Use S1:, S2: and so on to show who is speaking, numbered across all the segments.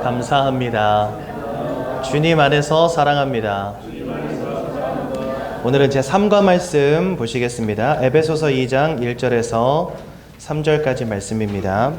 S1: 감사합니다. 주님 안에서 사랑합니다. 오늘은 제3과 말씀 보시겠습니다. 에베소서 2장 1절에서 3절까지 말씀입니다.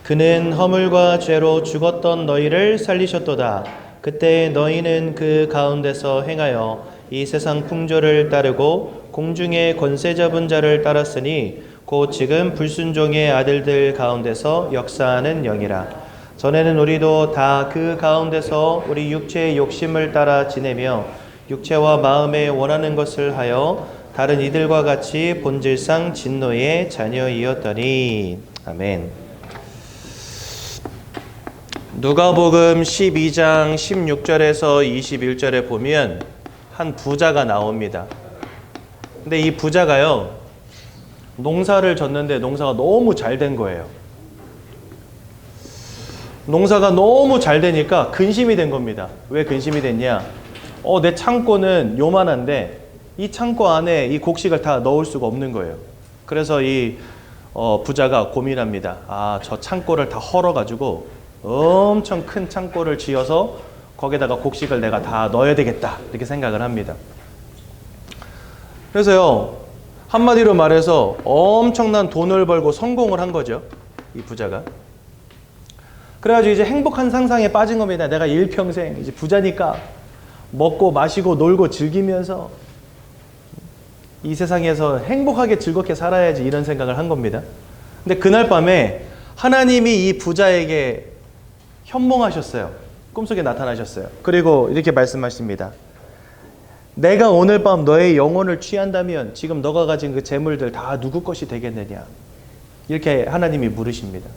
S1: 그는 허물과 죄로 죽었던 너희를 살리셨도다. 그때 너희는 그 가운데서 행하여 이 세상 풍조를 따르고 공중의 권세 잡은 자를 따랐으니 곧 지금 불순종의 아들들 가운데서 역사하는 영이라. 전에는 우리도 다 그 가운데서 우리 육체의 욕심을 따라 지내며 육체와 마음에 원하는 것을 하여 다른 이들과 같이 본질상 진노의 자녀이었더니. 아멘. 누가복음 12장 16절에서 21절에 보면 한 부자가 나옵니다. 근데 이 부자가요, 농사를 졌는데 농사가 너무 잘 된 거예요. 농사가 너무 잘 되니까 근심이 된 겁니다. 왜 근심이 됐냐? 내 창고는 요만한데 이 창고 안에 이 곡식을 다 넣을 수가 없는 거예요. 그래서 이 부자가 고민합니다. 저 창고를 다 헐어가지고 엄청 큰 창고를 지어서 거기다가 곡식을 내가 다 넣어야 되겠다, 이렇게 생각을 합니다. 그래서요, 한마디로 말해서 엄청난 돈을 벌고 성공을 한 거죠, 이 부자가. 그래가지고 이제 행복한 상상에 빠진 겁니다. 내가 일평생 이제 부자니까 먹고 마시고 놀고 즐기면서 이 세상에서 행복하게 즐겁게 살아야지, 이런 생각을 한 겁니다. 근데 그날 밤에 하나님이 이 부자에게 현몽하셨어요. 꿈속에 나타나셨어요. 그리고 이렇게 말씀하십니다. 내가 오늘 밤 너의 영혼을 취한다면 지금 너가 가진 그 재물들 다 누구 것이 되겠느냐, 이렇게 하나님이 물으십니다.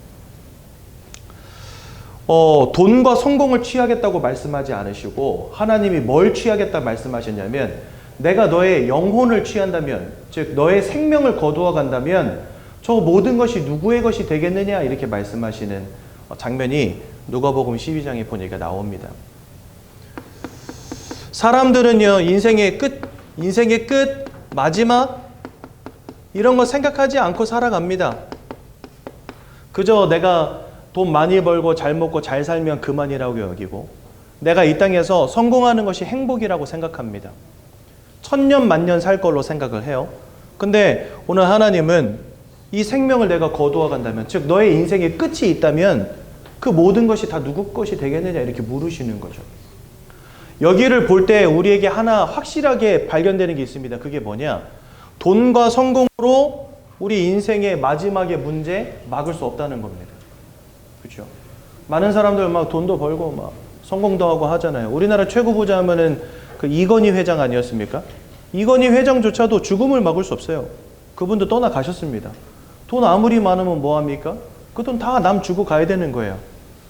S1: 돈과 성공을 취하겠다고 말씀하지 않으시고 하나님이 뭘 취하겠다 말씀하셨냐면, 내가 너의 영혼을 취한다면, 즉 너의 생명을 거두어 간다면 저 모든 것이 누구의 것이 되겠느냐, 이렇게 말씀하시는 장면이 누가복음 12장에 보니까 나옵니다. 사람들은요, 인생의 끝, 마지막 이런 거 생각하지 않고 살아갑니다. 그저 내가 돈 많이 벌고 잘 먹고 잘 살면 그만이라고 여기고, 내가 이 땅에서 성공하는 것이 행복이라고 생각합니다. 천년 만년 살 걸로 생각을 해요. 근데 오늘 하나님은 이 생명을 내가 거두어 간다면, 즉 너의 인생의 끝이 있다면 그 모든 것이 다 누구 것이 되겠느냐, 이렇게 물으시는 거죠. 여기를 볼 때 우리에게 하나 확실하게 발견되는 게 있습니다. 그게 뭐냐? 돈과 성공으로 우리 인생의 마지막의 문제 막을 수 없다는 겁니다. 그렇죠? 많은 사람들 막 돈도 벌고 막 성공도 하고 하잖아요. 우리나라 최고 부자 하면은 그 이건희 회장 아니었습니까? 이건희 회장조차도 죽음을 막을 수 없어요. 그분도 떠나가셨습니다. 돈 아무리 많으면 뭐합니까? 그 돈 다 남 주고 가야 되는 거예요.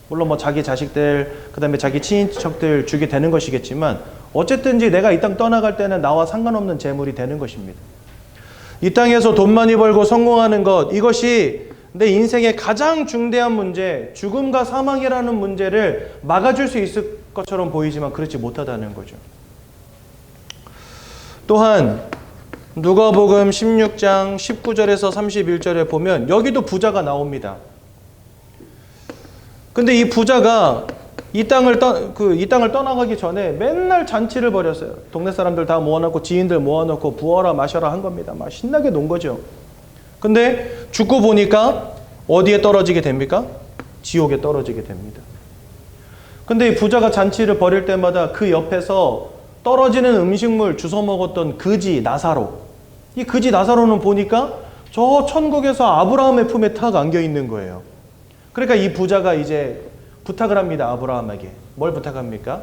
S1: 물론 뭐 자기 자식들, 그 다음에 자기 친인척들 주게 되는 것이겠지만, 어쨌든지 내가 이 땅 떠나갈 때는 나와 상관없는 재물이 되는 것입니다. 이 땅에서 돈 많이 벌고 성공하는 것, 이것이 내 인생의 가장 중대한 문제, 죽음과 사망이라는 문제를 막아줄 수 있을 것처럼 보이지만 그렇지 못하다는 거죠. 또한 누가복음 16장 19절에서 31절에 보면 여기도 부자가 나옵니다. 근데 이 부자가 이 땅을 떠나가기 전에 맨날 잔치를 벌였어요. 동네 사람들 다 모아놓고 지인들 모아놓고 부어라 마셔라 한 겁니다. 막 신나게 논 거죠. 근데 죽고 보니까 어디에 떨어지게 됩니까? 지옥에 떨어지게 됩니다. 근데 이 부자가 잔치를 벌일 때마다 그 옆에서 떨어지는 음식물 주워 먹었던 그지 나사로, 이 그지 나사로는 보니까 저 천국에서 아브라함의 품에 탁 안겨 있는 거예요. 그러니까 이 부자가 이제 부탁을 합니다. 아브라함에게. 뭘 부탁합니까?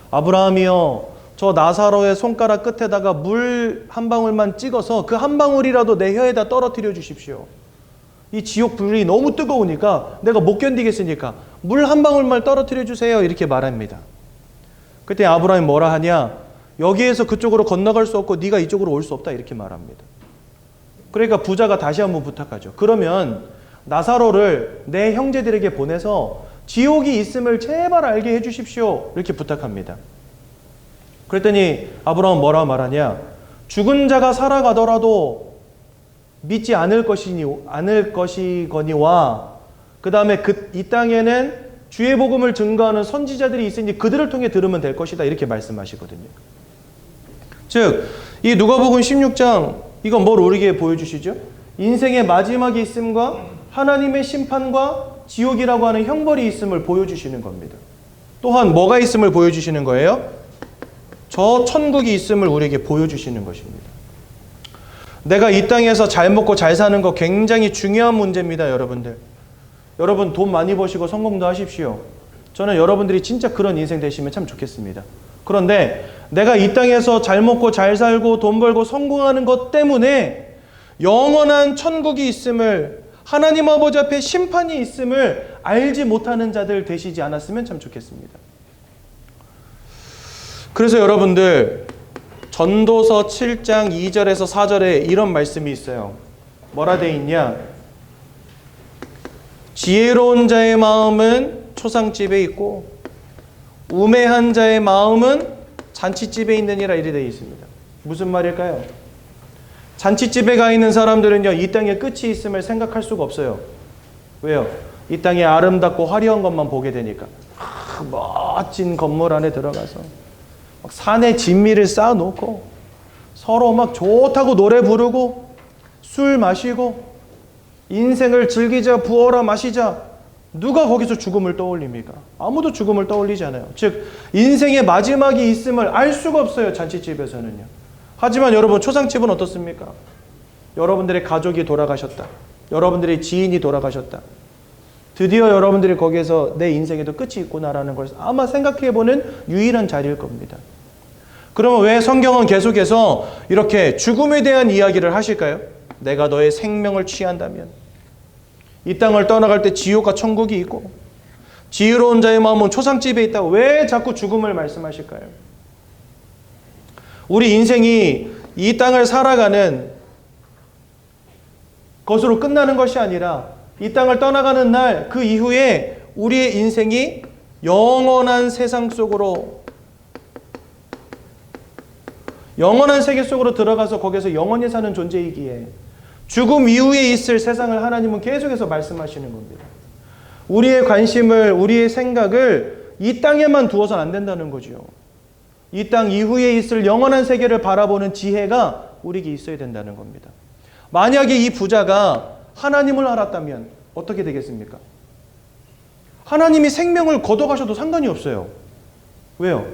S1: 아브라함이요, 저 나사로의 손가락 끝에다가 물 한 방울만 찍어서 그 한 방울이라도 내 혀에다 떨어뜨려 주십시오. 이 지옥 불이 너무 뜨거우니까 내가 못 견디겠으니까 물 한 방울만 떨어뜨려 주세요, 이렇게 말합니다. 그때 아브라함이 뭐라 하냐? 여기에서 그쪽으로 건너갈 수 없고 네가 이쪽으로 올 수 없다, 이렇게 말합니다. 그러니까 부자가 다시 한번 부탁하죠. 그러면 나사로를 내 형제들에게 보내서 지옥이 있음을 제발 알게 해주십시오, 이렇게 부탁합니다. 그랬더니 아브라함은 뭐라 말하냐? 죽은 자가 살아가더라도 믿지 않을 것이거니와 그 다음에 이 땅에는 주의 복음을 증거하는 선지자들이 있으니 그들을 통해 들으면 될 것이다. 이렇게 말씀하시거든요. 즉, 이 누가복음 16장 이건 뭘 우리에게 보여주시죠? 인생의 마지막이 있음과 하나님의 심판과 지옥이라고 하는 형벌이 있음을 보여주시는 겁니다. 또한 뭐가 있음을 보여주시는 거예요? 저 천국이 있음을 우리에게 보여주시는 것입니다. 내가 이 땅에서 잘 먹고 잘 사는 거 굉장히 중요한 문제입니다, 여러분들. 여러분 돈 많이 버시고 성공도 하십시오. 저는 여러분들이 진짜 그런 인생 되시면 참 좋겠습니다. 그런데 내가 이 땅에서 잘 먹고 잘 살고 돈 벌고 성공하는 것 때문에 영원한 천국이 있음을, 하나님 아버지 앞에 심판이 있음을 알지 못하는 자들 되시지 않았으면 참 좋겠습니다. 그래서 여러분들 전도서 7장 2절에서 4절에 이런 말씀이 있어요. 뭐라 돼 있냐? 지혜로운 자의 마음은 초상집에 있고 우매한 자의 마음은 잔치집에 있느니라 이래 되어 있습니다. 무슨 말일까요? 잔치집에 가 있는 사람들은요, 이 땅에 끝이 있음을 생각할 수가 없어요. 왜요? 이 땅에 아름답고 화려한 것만 보게 되니까. 멋진 건물 안에 들어가서 막 산에 진미를 쌓아놓고 서로 막 좋다고 노래 부르고 술 마시고 인생을 즐기자, 부어라 마시자. 누가 거기서 죽음을 떠올립니까? 아무도 죽음을 떠올리지 않아요. 즉 인생의 마지막이 있음을 알 수가 없어요, 잔치집에서는요. 하지만 여러분, 초상집은 어떻습니까? 여러분들의 가족이 돌아가셨다. 여러분들의 지인이 돌아가셨다. 드디어 여러분들이 거기에서 내 인생에도 끝이 있구나라는 걸 아마 생각해보는 유일한 자리일 겁니다. 그러면 왜 성경은 계속해서 이렇게 죽음에 대한 이야기를 하실까요? 내가 너의 생명을 취한다면 이 땅을 떠나갈 때 지옥과 천국이 있고 지혜로운 자의 마음은 초상집에 있다고 왜 자꾸 죽음을 말씀하실까요? 우리 인생이 이 땅을 살아가는 것으로 끝나는 것이 아니라 이 땅을 떠나가는 날 그 이후에 우리의 인생이 영원한 세상 속으로, 영원한 세계 속으로 들어가서 거기서 영원히 사는 존재이기에 죽음 이후에 있을 세상을 하나님은 계속해서 말씀하시는 겁니다. 우리의 관심을, 우리의 생각을 이 땅에만 두어서는 안 된다는 거죠. 이 땅 이후에 있을 영원한 세계를 바라보는 지혜가 우리에게 있어야 된다는 겁니다. 만약에 이 부자가 하나님을 알았다면 어떻게 되겠습니까? 하나님이 생명을 걷어가셔도 상관이 없어요. 왜요?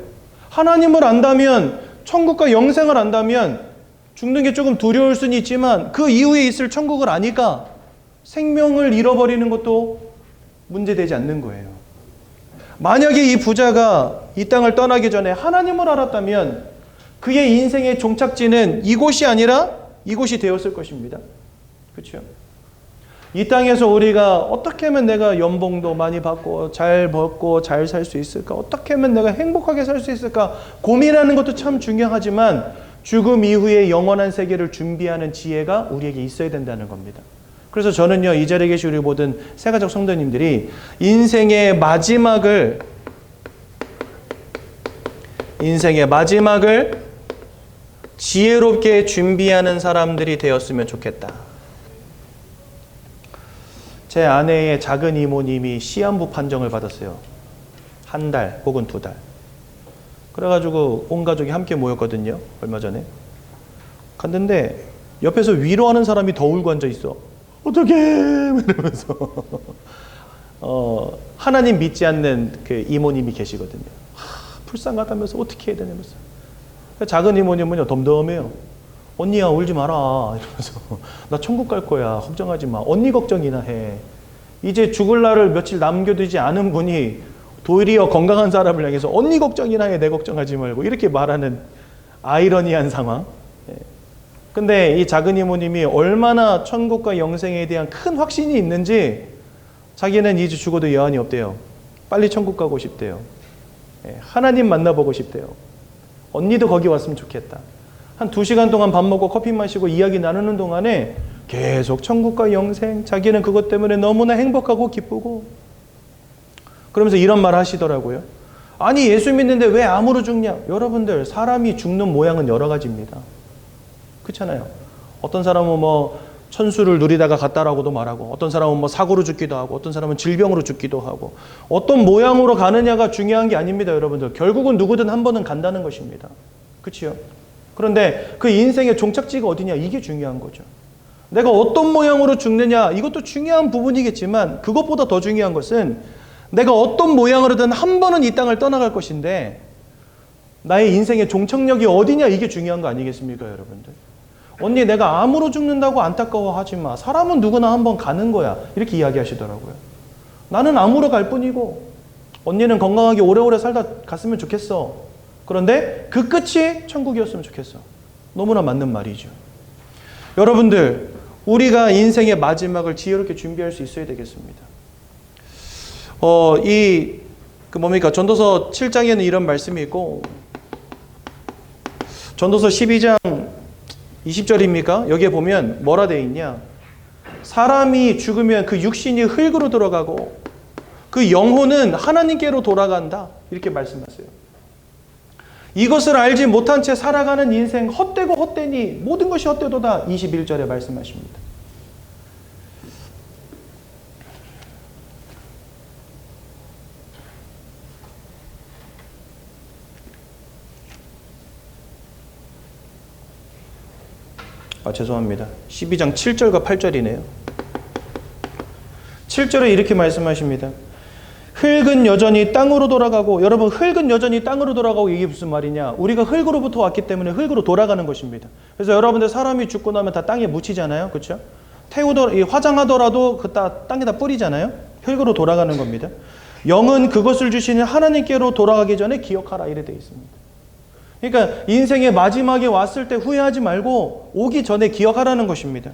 S1: 하나님을 안다면, 천국과 영생을 안다면 죽는 게 조금 두려울 수는 있지만 그 이후에 있을 천국을 아니까 생명을 잃어버리는 것도 문제되지 않는 거예요. 만약에 이 부자가 이 땅을 떠나기 전에 하나님을 알았다면 그의 인생의 종착지는 이곳이 아니라 이곳이 되었을 것입니다. 그렇죠? 이 땅에서 우리가 어떻게 하면 내가 연봉도 많이 받고 잘 먹고 잘 살 수 있을까? 어떻게 하면 내가 행복하게 살 수 있을까? 고민하는 것도 참 중요하지만 죽음 이후에 영원한 세계를 준비하는 지혜가 우리에게 있어야 된다는 겁니다. 그래서 저는요, 이 자리에 계신 우리 모든 새가족 성도님들이 인생의 마지막을 지혜롭게 준비하는 사람들이 되었으면 좋겠다. 제 아내의 작은 이모님이 시한부 판정을 받았어요. 한 달 혹은 2달. 그래가지고 온 가족이 함께 모였거든요. 얼마 전에. 갔는데 옆에서 위로하는 사람이 더 울고 앉아 있어. 어떡해! 이러면서. 하나님 믿지 않는 그 이모님이 계시거든요. 불쌍하다면서 어떻게 해야 되냐면서. 작은 이모님은요, 덤덤해요. 언니야, 울지 마라. 이러면서. 나 천국 갈 거야. 걱정하지 마. 언니 걱정이나 해. 이제 죽을 날을 며칠 남겨두지 않은 분이 도리어 건강한 사람을 향해서 언니 걱정이나 해. 내 걱정하지 말고. 이렇게 말하는 아이러니한 상황. 근데 이 작은 이모님이 얼마나 천국과 영생에 대한 큰 확신이 있는지 자기는 이제 죽어도 여한이 없대요. 빨리 천국 가고 싶대요. 하나님 만나보고 싶대요. 언니도 거기 왔으면 좋겠다. 한 2시간 동안 밥 먹고 커피 마시고 이야기 나누는 동안에 계속 천국과 영생, 자기는 그것 때문에 너무나 행복하고 기쁘고 그러면서 이런 말 하시더라고요. 아니, 예수 믿는데 왜 암으로 죽냐? 여러분들, 사람이 죽는 모양은 여러 가지입니다. 그렇잖아요. 어떤 사람은 천수를 누리다가 갔다라고도 말하고, 어떤 사람은 뭐 사고로 죽기도 하고, 어떤 사람은 질병으로 죽기도 하고, 어떤 모양으로 가느냐가 중요한 게 아닙니다, 여러분들. 결국은 누구든 한 번은 간다는 것입니다. 그렇죠? 그런데 그 인생의 종착지가 어디냐, 이게 중요한 거죠. 내가 어떤 모양으로 죽느냐, 이것도 중요한 부분이겠지만 그것보다 더 중요한 것은 내가 어떤 모양으로든 한 번은 이 땅을 떠나갈 것인데 나의 인생의 종착역이 어디냐, 이게 중요한 거 아니겠습니까, 여러분들? 언니, 내가 암으로 죽는다고 안타까워하지 마. 사람은 누구나 한 번 가는 거야. 이렇게 이야기하시더라고요. 나는 암으로 갈 뿐이고 언니는 건강하게 오래오래 살다 갔으면 좋겠어. 그런데 그 끝이 천국이었으면 좋겠어. 너무나 맞는 말이죠. 여러분들, 우리가 인생의 마지막을 지혜롭게 준비할 수 있어야 되겠습니다. 전도서 7장에는 이런 말씀이 있고, 전도서 12장 20절입니까? 여기에 보면 뭐라 되어 있냐? 사람이 죽으면 그 육신이 흙으로 들어가고 그 영혼은 하나님께로 돌아간다. 이렇게 말씀하세요. 이것을 알지 못한 채 살아가는 인생 헛되고 헛되니 모든 것이 헛되도다. 21절에 말씀하십니다. 죄송합니다. 12장 7절과 8절이네요. 7절에 이렇게 말씀하십니다. 흙은 여전히 땅으로 돌아가고, 여러분, 흙은 여전히 땅으로 돌아가고, 이게 무슨 말이냐? 우리가 흙으로부터 왔기 때문에 흙으로 돌아가는 것입니다. 그래서 여러분들, 사람이 죽고 나면 다 땅에 묻히잖아요. 그렇죠? 화장하더라도 그 땅에다 뿌리잖아요. 흙으로 돌아가는 겁니다. 영은 그것을 주시는 하나님께로 돌아가기 전에 기억하라, 이래 되어 있습니다. 그러니까 인생의 마지막에 왔을 때 후회하지 말고 오기 전에 기억하라는 것입니다.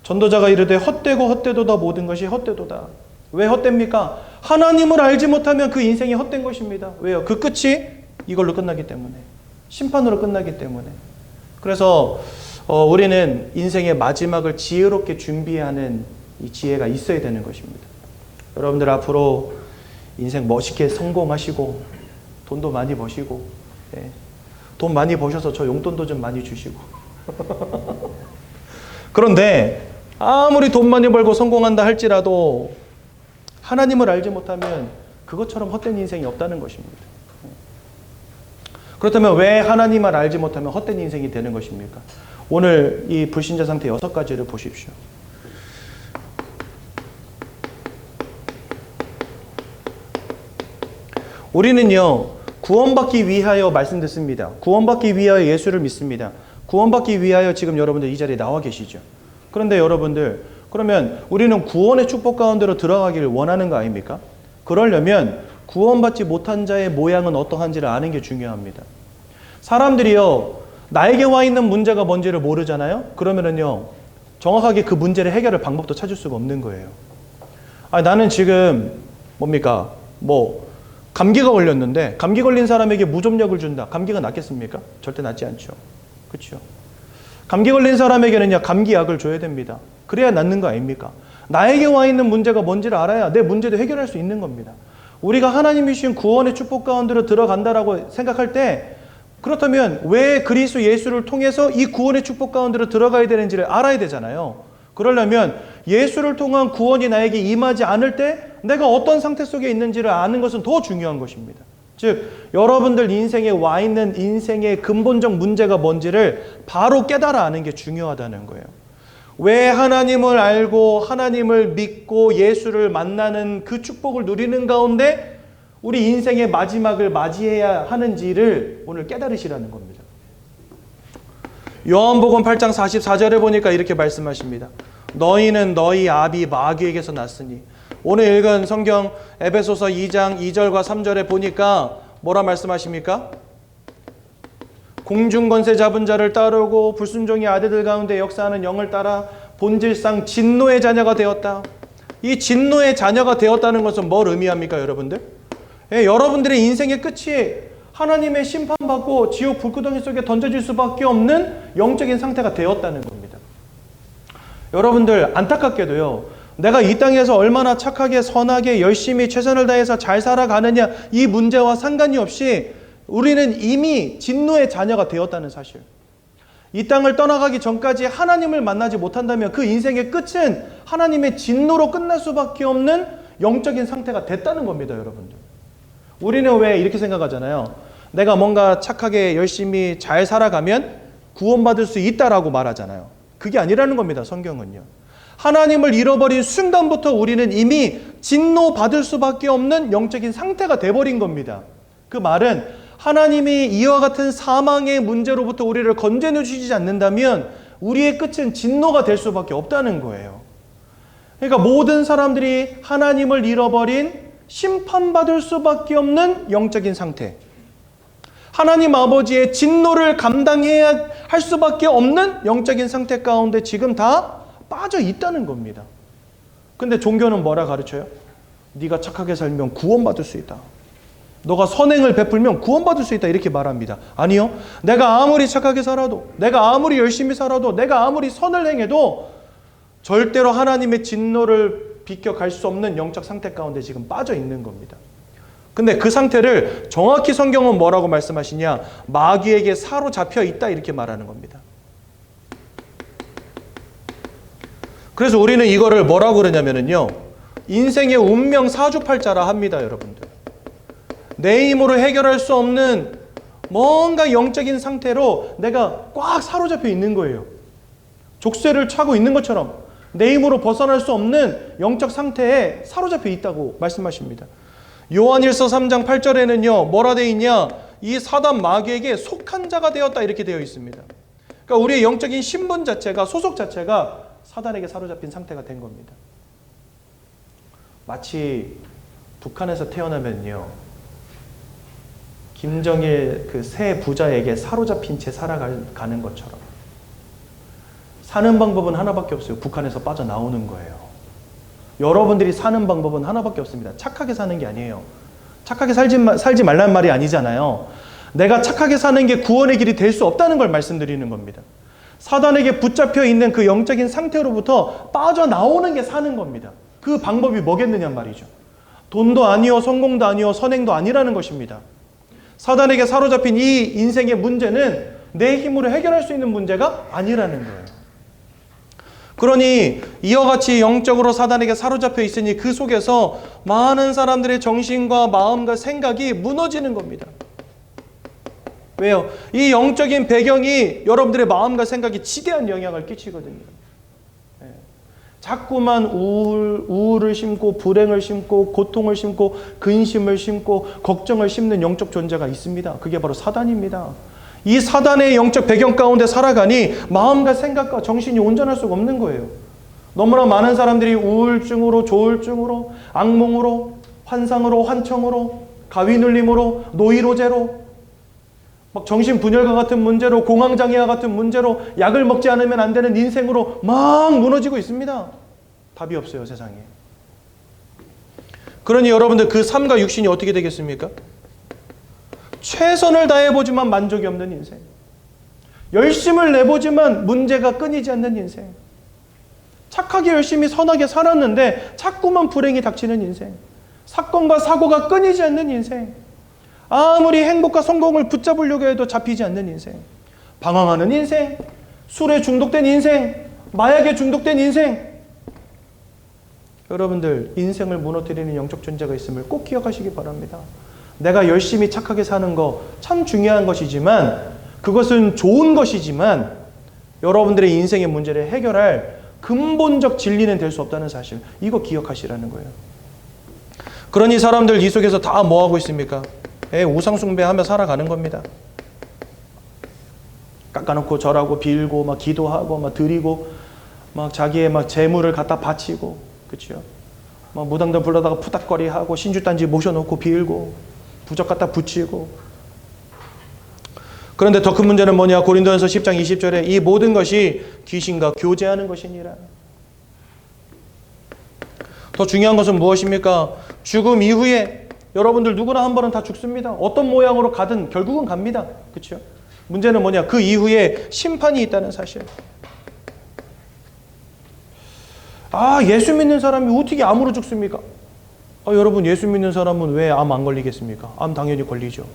S1: 전도자가 이르되 헛되고 헛되도다, 모든 것이 헛되도다. 왜 헛됩니까? 하나님을 알지 못하면 그 인생이 헛된 것입니다. 왜요? 그 끝이 이걸로 끝나기 때문에, 심판으로 끝나기 때문에. 그래서 우리는 인생의 마지막을 지혜롭게 준비하는 이 지혜가 있어야 되는 것입니다. 여러분들, 앞으로 인생 멋있게 성공하시고 돈도 많이 버시고, 돈 많이 버셔서 저 용돈도 좀 많이 주시고 그런데 아무리 돈 많이 벌고 성공한다 할지라도 하나님을 알지 못하면 그것처럼 헛된 인생이 없다는 것입니다. 그렇다면 왜 하나님을 알지 못하면 헛된 인생이 되는 것입니까? 오늘 이 불신자 상태 6가지를 보십시오. 우리는요, 구원받기 위하여 말씀 듣습니다. 구원받기 위하여 예수를 믿습니다. 구원받기 위하여 지금 여러분들 이 자리에 나와 계시죠. 그런데 여러분들, 그러면 우리는 구원의 축복 가운데로 들어가기를 원하는 거 아닙니까? 그러려면 구원받지 못한 자의 모양은 어떠한지를 아는 게 중요합니다. 사람들이요, 나에게 와 있는 문제가 뭔지를 모르잖아요. 그러면은요, 정확하게 그 문제를 해결할 방법도 찾을 수가 없는 거예요. 나는 지금 뭡니까? 감기가 걸렸는데 감기 걸린 사람에게 무좀약을 준다. 감기가 낫겠습니까? 절대 낫지 않죠. 그렇죠? 감기 걸린 사람에게는요, 감기약을 줘야 됩니다. 그래야 낫는 거 아닙니까? 나에게 와 있는 문제가 뭔지를 알아야 내 문제도 해결할 수 있는 겁니다. 우리가 하나님이 주신 구원의 축복 가운데로 들어간다라고 생각할 때, 그렇다면 왜 그리스도 예수를 통해서 이 구원의 축복 가운데로 들어가야 되는지를 알아야 되잖아요. 그러려면 예수를 통한 구원이 나에게 임하지 않을 때 내가 어떤 상태 속에 있는지를 아는 것은 더 중요한 것입니다. 즉, 여러분들 인생에 와 있는 인생의 근본적 문제가 뭔지를 바로 깨달아 아는 게 중요하다는 거예요. 왜 하나님을 알고 하나님을 믿고 예수를 만나는 그 축복을 누리는 가운데 우리 인생의 마지막을 맞이해야 하는지를 오늘 깨달으시라는 겁니다. 요한복음 8장 44절에 보니까 이렇게 말씀하십니다. 너희는 너희 아비 마귀에게서 났으니. 오늘 읽은 성경 에베소서 2장 2절과 3절에 보니까 뭐라 말씀하십니까? 공중권세 잡은 자를 따르고 불순종의 아들들 가운데 역사하는 영을 따라 본질상 진노의 자녀가 되었다. 이 진노의 자녀가 되었다는 것은 뭘 의미합니까, 여러분들? 여러분들의 인생의 끝이 하나님의 심판받고 지옥 불구덩이 속에 던져질 수밖에 없는 영적인 상태가 되었다는 겁니다. 여러분들, 안타깝게도요, 내가 이 땅에서 얼마나 착하게 선하게 열심히 최선을 다해서 잘 살아가느냐, 이 문제와 상관이 없이 우리는 이미 진노의 자녀가 되었다는 사실. 이 땅을 떠나가기 전까지 하나님을 만나지 못한다면 그 인생의 끝은 하나님의 진노로 끝날 수밖에 없는 영적인 상태가 됐다는 겁니다, 여러분들. 우리는 왜 이렇게 생각하잖아요. 내가 뭔가 착하게 열심히 잘 살아가면 구원받을 수 있다라고 말하잖아요. 그게 아니라는 겁니다, 성경은요. 하나님을 잃어버린 순간부터 우리는 이미 진노받을 수밖에 없는 영적인 상태가 돼버린 겁니다. 그 말은 하나님이 이와 같은 사망의 문제로부터 우리를 건져내주시지 않는다면 우리의 끝은 진노가 될 수밖에 없다는 거예요. 그러니까 모든 사람들이 하나님을 잃어버린 심판받을 수밖에 없는 영적인 상태, 하나님 아버지의 진노를 감당해야 할 수밖에 없는 영적인 상태 가운데 지금 다 빠져 있다는 겁니다. 근데 종교는 뭐라 가르쳐요? 네가 착하게 살면 구원받을 수 있다. 너가 선행을 베풀면 구원받을 수 있다, 이렇게 말합니다. 아니요. 내가 아무리 착하게 살아도, 내가 아무리 열심히 살아도, 내가 아무리 선을 행해도 절대로 하나님의 진노를 비껴갈 수 없는 영적 상태 가운데 지금 빠져 있는 겁니다. 근데 그 상태를 정확히 성경은 뭐라고 말씀하시냐? 마귀에게 사로잡혀 있다, 이렇게 말하는 겁니다. 그래서 우리는 이거를 뭐라고 그러냐면요, 인생의 운명 사주팔자라 합니다, 여러분들. 내 힘으로 해결할 수 없는 뭔가 영적인 상태로 내가 꽉 사로잡혀 있는 거예요. 족쇄를 차고 있는 것처럼 내 힘으로 벗어날 수 없는 영적 상태에 사로잡혀 있다고 말씀하십니다. 요한일서 3장 8절에는요, 뭐라 되어 있냐? 이 사단 마귀에게 속한 자가 되었다, 이렇게 되어 있습니다. 그러니까 우리의 영적인 신분 자체가, 소속 자체가 사단에게 사로잡힌 상태가 된 겁니다. 마치 북한에서 태어나면요, 김정일 그 새 부자에게 사로잡힌 채 살아가는 것처럼 사는 방법은 하나밖에 없어요. 북한에서 빠져나오는 거예요. 여러분들이 사는 방법은 하나밖에 없습니다. 착하게 사는 게 아니에요. 착하게 살지 말란 말이 아니잖아요. 내가 착하게 사는 게 구원의 길이 될 수 없다는 걸 말씀드리는 겁니다. 사단에게 붙잡혀 있는 그 영적인 상태로부터 빠져나오는 게 사는 겁니다. 그 방법이 뭐겠느냐 말이죠. 돈도 아니요, 성공도 아니요, 선행도 아니라는 것입니다. 사단에게 사로잡힌 이 인생의 문제는 내 힘으로 해결할 수 있는 문제가 아니라는 거예요. 그러니 이와 같이 영적으로 사단에게 사로잡혀 있으니 그 속에서 많은 사람들의 정신과 마음과 생각이 무너지는 겁니다. 왜요? 이 영적인 배경이 여러분들의 마음과 생각에 지대한 영향을 끼치거든요. 자꾸만 우울을 심고, 불행을 심고, 고통을 심고, 근심을 심고, 걱정을 심는 영적 존재가 있습니다. 그게 바로 사단입니다. 이 사단의 영적 배경 가운데 살아가니 마음과 생각과 정신이 온전할 수가 없는 거예요. 너무나 많은 사람들이 우울증으로, 조울증으로, 악몽으로, 환상으로, 환청으로, 가위 눌림으로, 노이로제로, 막 정신분열과 같은 문제로, 공황장애와 같은 문제로, 약을 먹지 않으면 안 되는 인생으로 막 무너지고 있습니다. 답이 없어요, 세상에. 그러니 여러분들 그 삶과 육신이 어떻게 되겠습니까? 최선을 다해보지만 만족이 없는 인생. 열심을 내보지만 문제가 끊이지 않는 인생. 착하게 열심히 선하게 살았는데 자꾸만 불행이 닥치는 인생. 사건과 사고가 끊이지 않는 인생. 아무리 행복과 성공을 붙잡으려고 해도 잡히지 않는 인생. 방황하는 인생. 술에 중독된 인생. 마약에 중독된 인생. 여러분들, 인생을 무너뜨리는 영적 존재가 있음을 꼭 기억하시기 바랍니다. 내가 열심히 착하게 사는 거 참 중요한 것이지만, 그것은 좋은 것이지만 여러분들의 인생의 문제를 해결할 근본적 진리는 될 수 없다는 사실, 이거 기억하시라는 거예요. 그러니 사람들 이 속에서 다 뭐하고 있습니까? 우상 숭배하며 살아가는 겁니다. 깎아놓고 절하고 빌고 막 기도하고 막 드리고 막 자기의 막 재물을 갖다 바치고, 그렇죠? 막 무당들 불러다가 푸닥거리하고 신주단지 모셔놓고 빌고 부적 갖다 붙이고. 그런데 더 큰 문제는 뭐냐? 고린도전서 10장 20절에 이 모든 것이 귀신과 교제하는 것이니라. 더 중요한 것은 무엇입니까? 죽음 이후에 여러분들 누구나 한 번은 다 죽습니다. 어떤 모양으로 가든 결국은 갑니다. 그렇죠? 문제는 뭐냐? 그 이후에 심판이 있다는 사실. 예수 믿는 사람이 어떻게 암으로 죽습니까? 여러분, 예수 믿는 사람은 왜 암 안 걸리겠습니까? 암 당연히 걸리죠.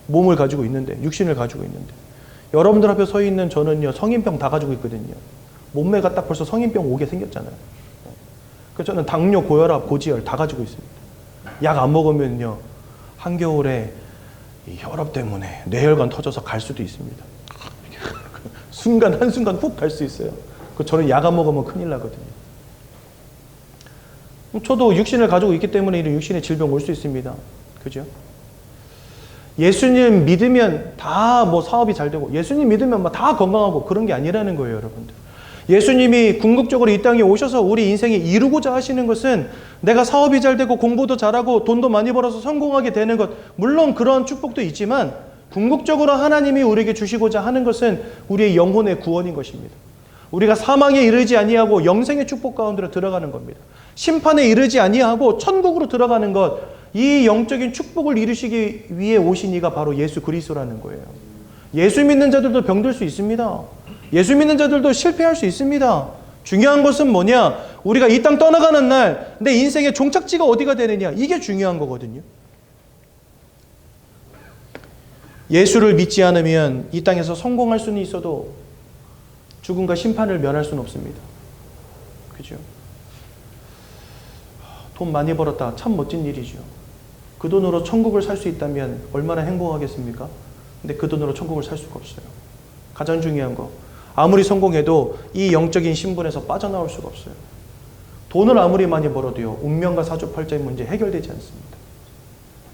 S1: 몸을 가지고 있는데, 육신을 가지고 있는데. 여러분들 앞에 서 있는 저는요, 성인병 다 가지고 있거든요. 몸매가 딱 벌써 성인병 오게 생겼잖아요. 그래서 저는 당뇨, 고혈압, 고지혈 다 가지고 있습니다. 약 안 먹으면요, 한겨울에 이 혈압 때문에 뇌혈관 터져서 갈 수도 있습니다. 한순간 훅 갈 수 있어요. 저는 약 안 먹으면 큰일 나거든요. 저도 육신을 가지고 있기 때문에 이런 육신의 질병 올 수 있습니다. 그죠? 예수님 믿으면 다 뭐 사업이 잘 되고, 예수님 믿으면 뭐 다 건강하고, 그런 게 아니라는 거예요, 여러분들. 예수님이 궁극적으로 이 땅에 오셔서 우리 인생에 이루고자 하시는 것은 내가 사업이 잘 되고 공부도 잘하고 돈도 많이 벌어서 성공하게 되는 것, 물론 그런 축복도 있지만 궁극적으로 하나님이 우리에게 주시고자 하는 것은 우리의 영혼의 구원인 것입니다. 우리가 사망에 이르지 아니하고 영생의 축복 가운데로 들어가는 겁니다. 심판에 이르지 아니하고 천국으로 들어가는 것, 이 영적인 축복을 이루시기 위해 오신 이가 바로 예수 그리스도라는 거예요. 예수 믿는 자들도 병들 수 있습니다. 예수 믿는 자들도 실패할 수 있습니다. 중요한 것은 뭐냐? 우리가 이 땅 떠나가는 날 내 인생의 종착지가 어디가 되느냐, 이게 중요한 거거든요. 예수를 믿지 않으면 이 땅에서 성공할 수는 있어도 죽음과 심판을 면할 수는 없습니다. 그죠? 돈 많이 벌었다, 참 멋진 일이죠. 그 돈으로 천국을 살 수 있다면 얼마나 행복하겠습니까? 근데 그 돈으로 천국을 살 수가 없어요. 가장 중요한 거, 아무리 성공해도 이 영적인 신분에서 빠져나올 수가 없어요. 돈을 아무리 많이 벌어도요, 운명과 사주팔자의 문제 해결되지 않습니다.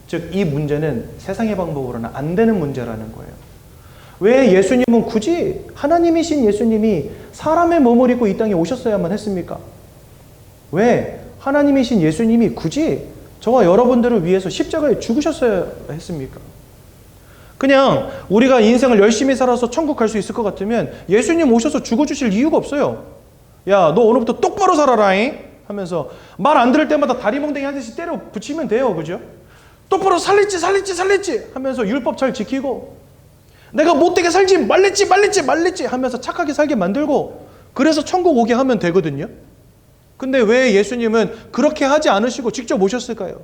S1: 즉, 이 문제는 세상의 방법으로는 안 되는 문제라는 거예요. 왜 예수님은 굳이 하나님이신 예수님이 사람의 몸을 입고 이 땅에 오셨어야만 했습니까? 왜 하나님이신 예수님이 굳이 저와 여러분들을 위해서 십자가에 죽으셨어야 했습니까? 그냥 우리가 인생을 열심히 살아서 천국 갈 수 있을 것 같으면 예수님 오셔서 죽어주실 이유가 없어요. 야, 너 오늘부터 똑바로 살아라잉 하면서 말 안 들을 때마다 다리 몽댕이 하듯이 때려 붙이면 돼요. 그죠? 똑바로 살랬지 하면서 율법 잘 지키고, 내가 못되게 살지 말랬지 하면서 착하게 살게 만들고, 그래서 천국 오게 하면 되거든요. 근데 왜 예수님은 그렇게 하지 않으시고 직접 오셨을까요?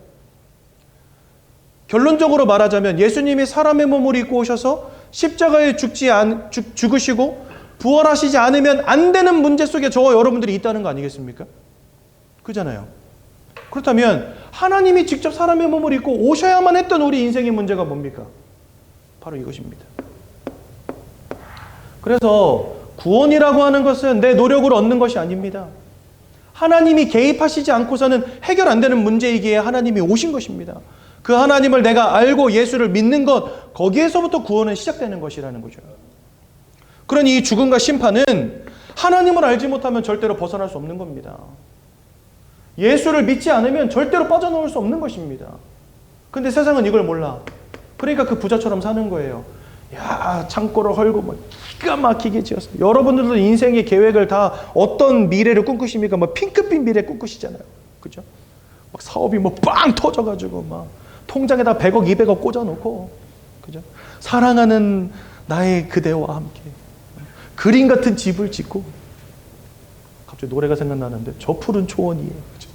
S1: 결론적으로 말하자면 예수님이 사람의 몸을 입고 오셔서 십자가에 죽으시고 부활하시지 않으면 안 되는 문제 속에 저와 여러분들이 있다는 거 아니겠습니까? 그잖아요. 그렇다면 하나님이 직접 사람의 몸을 입고 오셔야만 했던 우리 인생의 문제가 뭡니까? 바로 이것입니다. 그래서 구원이라고 하는 것은 내 노력으로 얻는 것이 아닙니다. 하나님이 개입하시지 않고서는 해결 안 되는 문제이기에 하나님이 오신 것입니다. 그 하나님을 내가 알고 예수를 믿는 것, 거기에서부터 구원은 시작되는 것이라는 거죠. 그러니 이 죽음과 심판은 하나님을 알지 못하면 절대로 벗어날 수 없는 겁니다. 예수를 믿지 않으면 절대로 빠져나올 수 없는 것입니다. 근데 세상은 이걸 몰라. 그러니까 그 부자처럼 사는 거예요. 야, 창고를 헐고 뭐 기가 막히게 지었어요. 여러분들도 인생의 계획을 다 어떤 미래를 꿈꾸십니까? 뭐 핑크빛 미래 꿈꾸시잖아요. 그죠? 막 사업이 뭐 빵 터져가지고 막 통장에다 100억, 200억 꽂아놓고, 그죠? 사랑하는 나의 그대와 함께 그림 같은 집을 짓고, 갑자기 노래가 생각나는데 저 푸른 초원이에요. 그죠?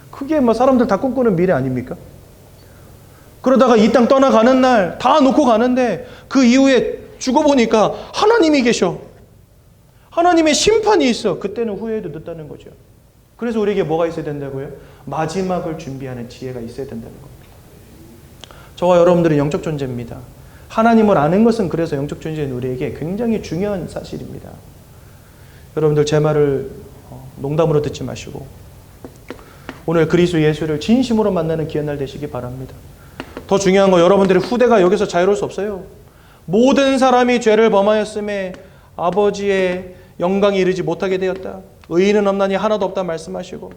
S1: 그게 뭐 사람들 다 꿈꾸는 미래 아닙니까? 그러다가 이 땅 떠나가는 날 다 놓고 가는데 그 이후에 죽어보니까 하나님이 계셔. 하나님의 심판이 있어. 그때는 후회해도 늦다는 거죠. 그래서 우리에게 뭐가 있어야 된다고요? 마지막을 준비하는 지혜가 있어야 된다는 겁니다. 저와 여러분들은 영적 존재입니다. 하나님을 아는 것은 그래서 영적 존재인 우리에게 굉장히 중요한 사실입니다. 여러분들 제 말을 농담으로 듣지 마시고 오늘 그리스도 예수를 진심으로 만나는 귀한 날 되시기 바랍니다. 더 중요한 거, 여러분들의 후대가 여기서 자유로울 수 없어요. 모든 사람이 죄를 범하였음에 아버지의 영광에 이르지 못하게 되었다. 의인은 없나니 하나도 없다 말씀하시고,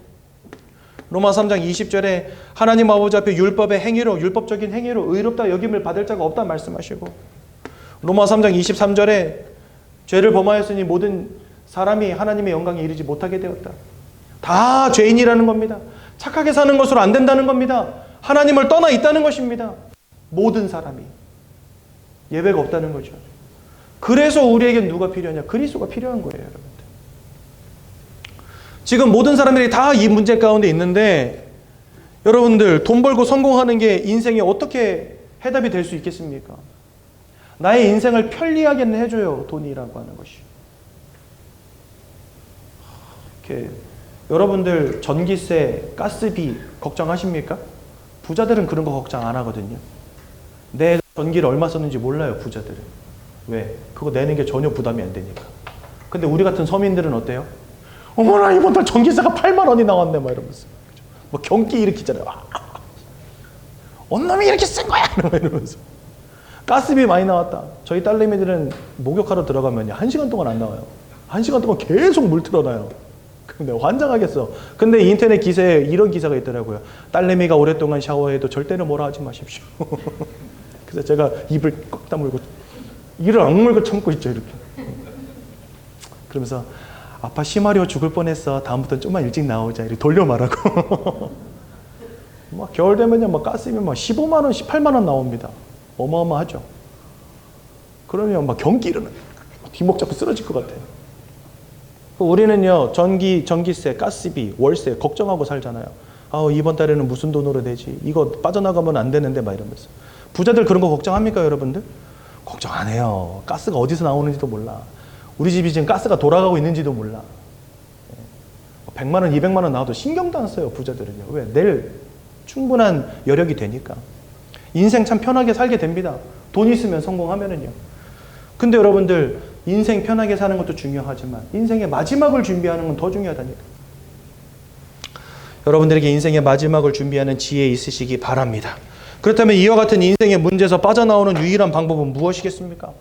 S1: 로마 3장 20절에 하나님 아버지 앞에 율법의 행위로, 율법적인 행위로 의롭다 여김을 받을 자가 없다 말씀하시고, 로마 3장 23절에 죄를 범하였으니 모든 사람이 하나님의 영광에 이르지 못하게 되었다. 다 죄인이라는 겁니다. 착하게 사는 것으로 안 된다는 겁니다. 하나님을 떠나 있다는 것입니다. 모든 사람이. 예외가 없다는 거죠. 그래서 우리에겐 누가 필요하냐? 그리스도가 필요한 거예요, 여러분들. 지금 모든 사람들이 다 이 문제 가운데 있는데, 여러분들 돈 벌고 성공하는 게 인생에 어떻게 해답이 될 수 있겠습니까? 나의 인생을 편리하게는 해줘요. 돈이라고 하는 것이. 이렇게 여러분들 전기세, 가스비 걱정하십니까? 부자들은 그런 거 걱정 안 하거든요. 내 전기를 얼마 썼는지 몰라요, 부자들은. 왜? 그거 내는 게 전혀 부담이 안 되니까. 근데 우리 같은 서민들은 어때요? 어머나, 이번 달 전기세가 8만 원이 나왔네, 막 이러면서. 뭐 경기 일으키잖아요. 언놈이 이렇게 쓴 거야! 이러면서. 가스비 많이 나왔다. 저희 딸내미들은 목욕하러 들어가면 1시간 동안 안 나와요. 1시간 동안 계속 물 틀어놔요. 근데 환장하겠어. 근데 인터넷 기사에 이런 기사가 있더라고요. 딸내미가 오랫동안 샤워해도 절대로 뭐라 하지 마십시오. 그래서 제가 입을 꽉 다물고 이를 악물고 참고 있죠, 이렇게. 그러면서 아빠 심하려 죽을 뻔했어. 다음부터는 좀만 일찍 나오자. 이렇게 돌려 말하고. 막 겨울 되면요, 막 가스비 막 15만 원, 18만 원 나옵니다. 어마어마하죠. 그러면 막 경기 일어나. 뒷목 잡고 쓰러질 것 같아요. 우리는요, 전기세, 가스비, 월세 걱정하고 살잖아요. 이번 달에는 무슨 돈으로 내지? 이거 빠져나가면 안 되는데, 막 이러면서. 부자들 그런 거 걱정합니까, 여러분들? 걱정 안 해요. 가스가 어디서 나오는지도 몰라. 우리 집이 지금 가스가 돌아가고 있는지도 몰라. 100만 원, 200만 원 나와도 신경도 안 써요, 부자들은요. 왜? 내일 충분한 여력이 되니까. 인생 참 편하게 살게 됩니다. 돈 있으면 성공하면은요. 근데 여러분들, 인생 편하게 사는 것도 중요하지만 인생의 마지막을 준비하는 건 더 중요하다니까. 여러분들에게 인생의 마지막을 준비하는 지혜 있으시기 바랍니다. 그렇다면 이와 같은 인생의 문제에서 빠져나오는 유일한 방법은 무엇이겠습니까?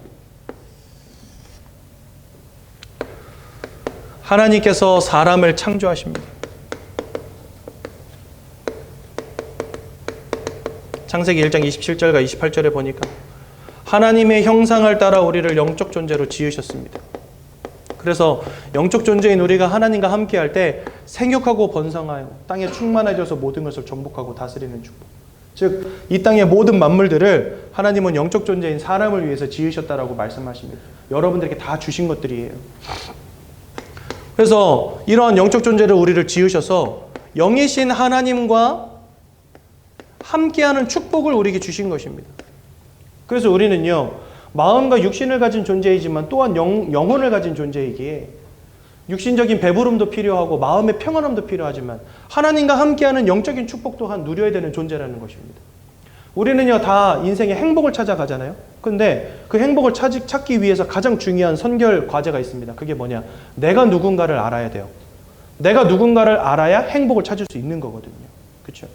S1: 하나님께서 사람을 창조하십니다. 창세기 1장 27절과 28절에 보니까 하나님의 형상을 따라 우리를 영적 존재로 지으셨습니다. 그래서 영적 존재인 우리가 하나님과 함께할 때 생육하고 번성하여 땅에 충만해져서 모든 것을 정복하고 다스리는 축복. 즉, 이 땅의 모든 만물들을 하나님은 영적 존재인 사람을 위해서 지으셨다라고 말씀하십니다. 여러분들에게 다 주신 것들이에요. 그래서 이러한 영적 존재를 우리를 지으셔서 영이신 하나님과 함께하는 축복을 우리에게 주신 것입니다. 그래서 우리는요, 마음과 육신을 가진 존재이지만 또한 영혼을 가진 존재이기에 육신적인 배부름도 필요하고 마음의 평안함도 필요하지만 하나님과 함께하는 영적인 축복 또한 누려야 되는 존재라는 것입니다. 우리는요, 다 인생의 행복을 찾아가잖아요. 근데 그 행복을 찾기 위해서 가장 중요한 선결 과제가 있습니다. 그게 뭐냐? 내가 누군가를 알아야 돼요. 내가 누군가를 알아야 행복을 찾을 수 있는 거거든요. 그렇죠?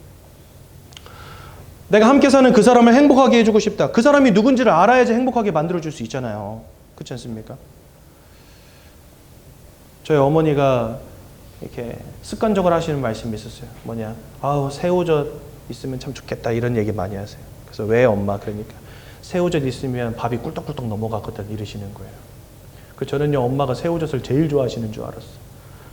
S1: 내가 함께 사는 그 사람을 행복하게 해주고 싶다. 그 사람이 누군지를 알아야지 행복하게 만들어줄 수 있잖아요. 그렇지 않습니까? 저희 어머니가 이렇게 습관적으로 하시는 말씀이 있었어요. 뭐냐? 새우젓 있으면 참 좋겠다. 이런 얘기 많이 하세요. 그래서 왜 엄마? 그러니까 새우젓 있으면 밥이 꿀떡꿀떡 넘어가거든. 이러시는 거예요. 그래서 저는요, 엄마가 새우젓을 제일 좋아하시는 줄 알았어요.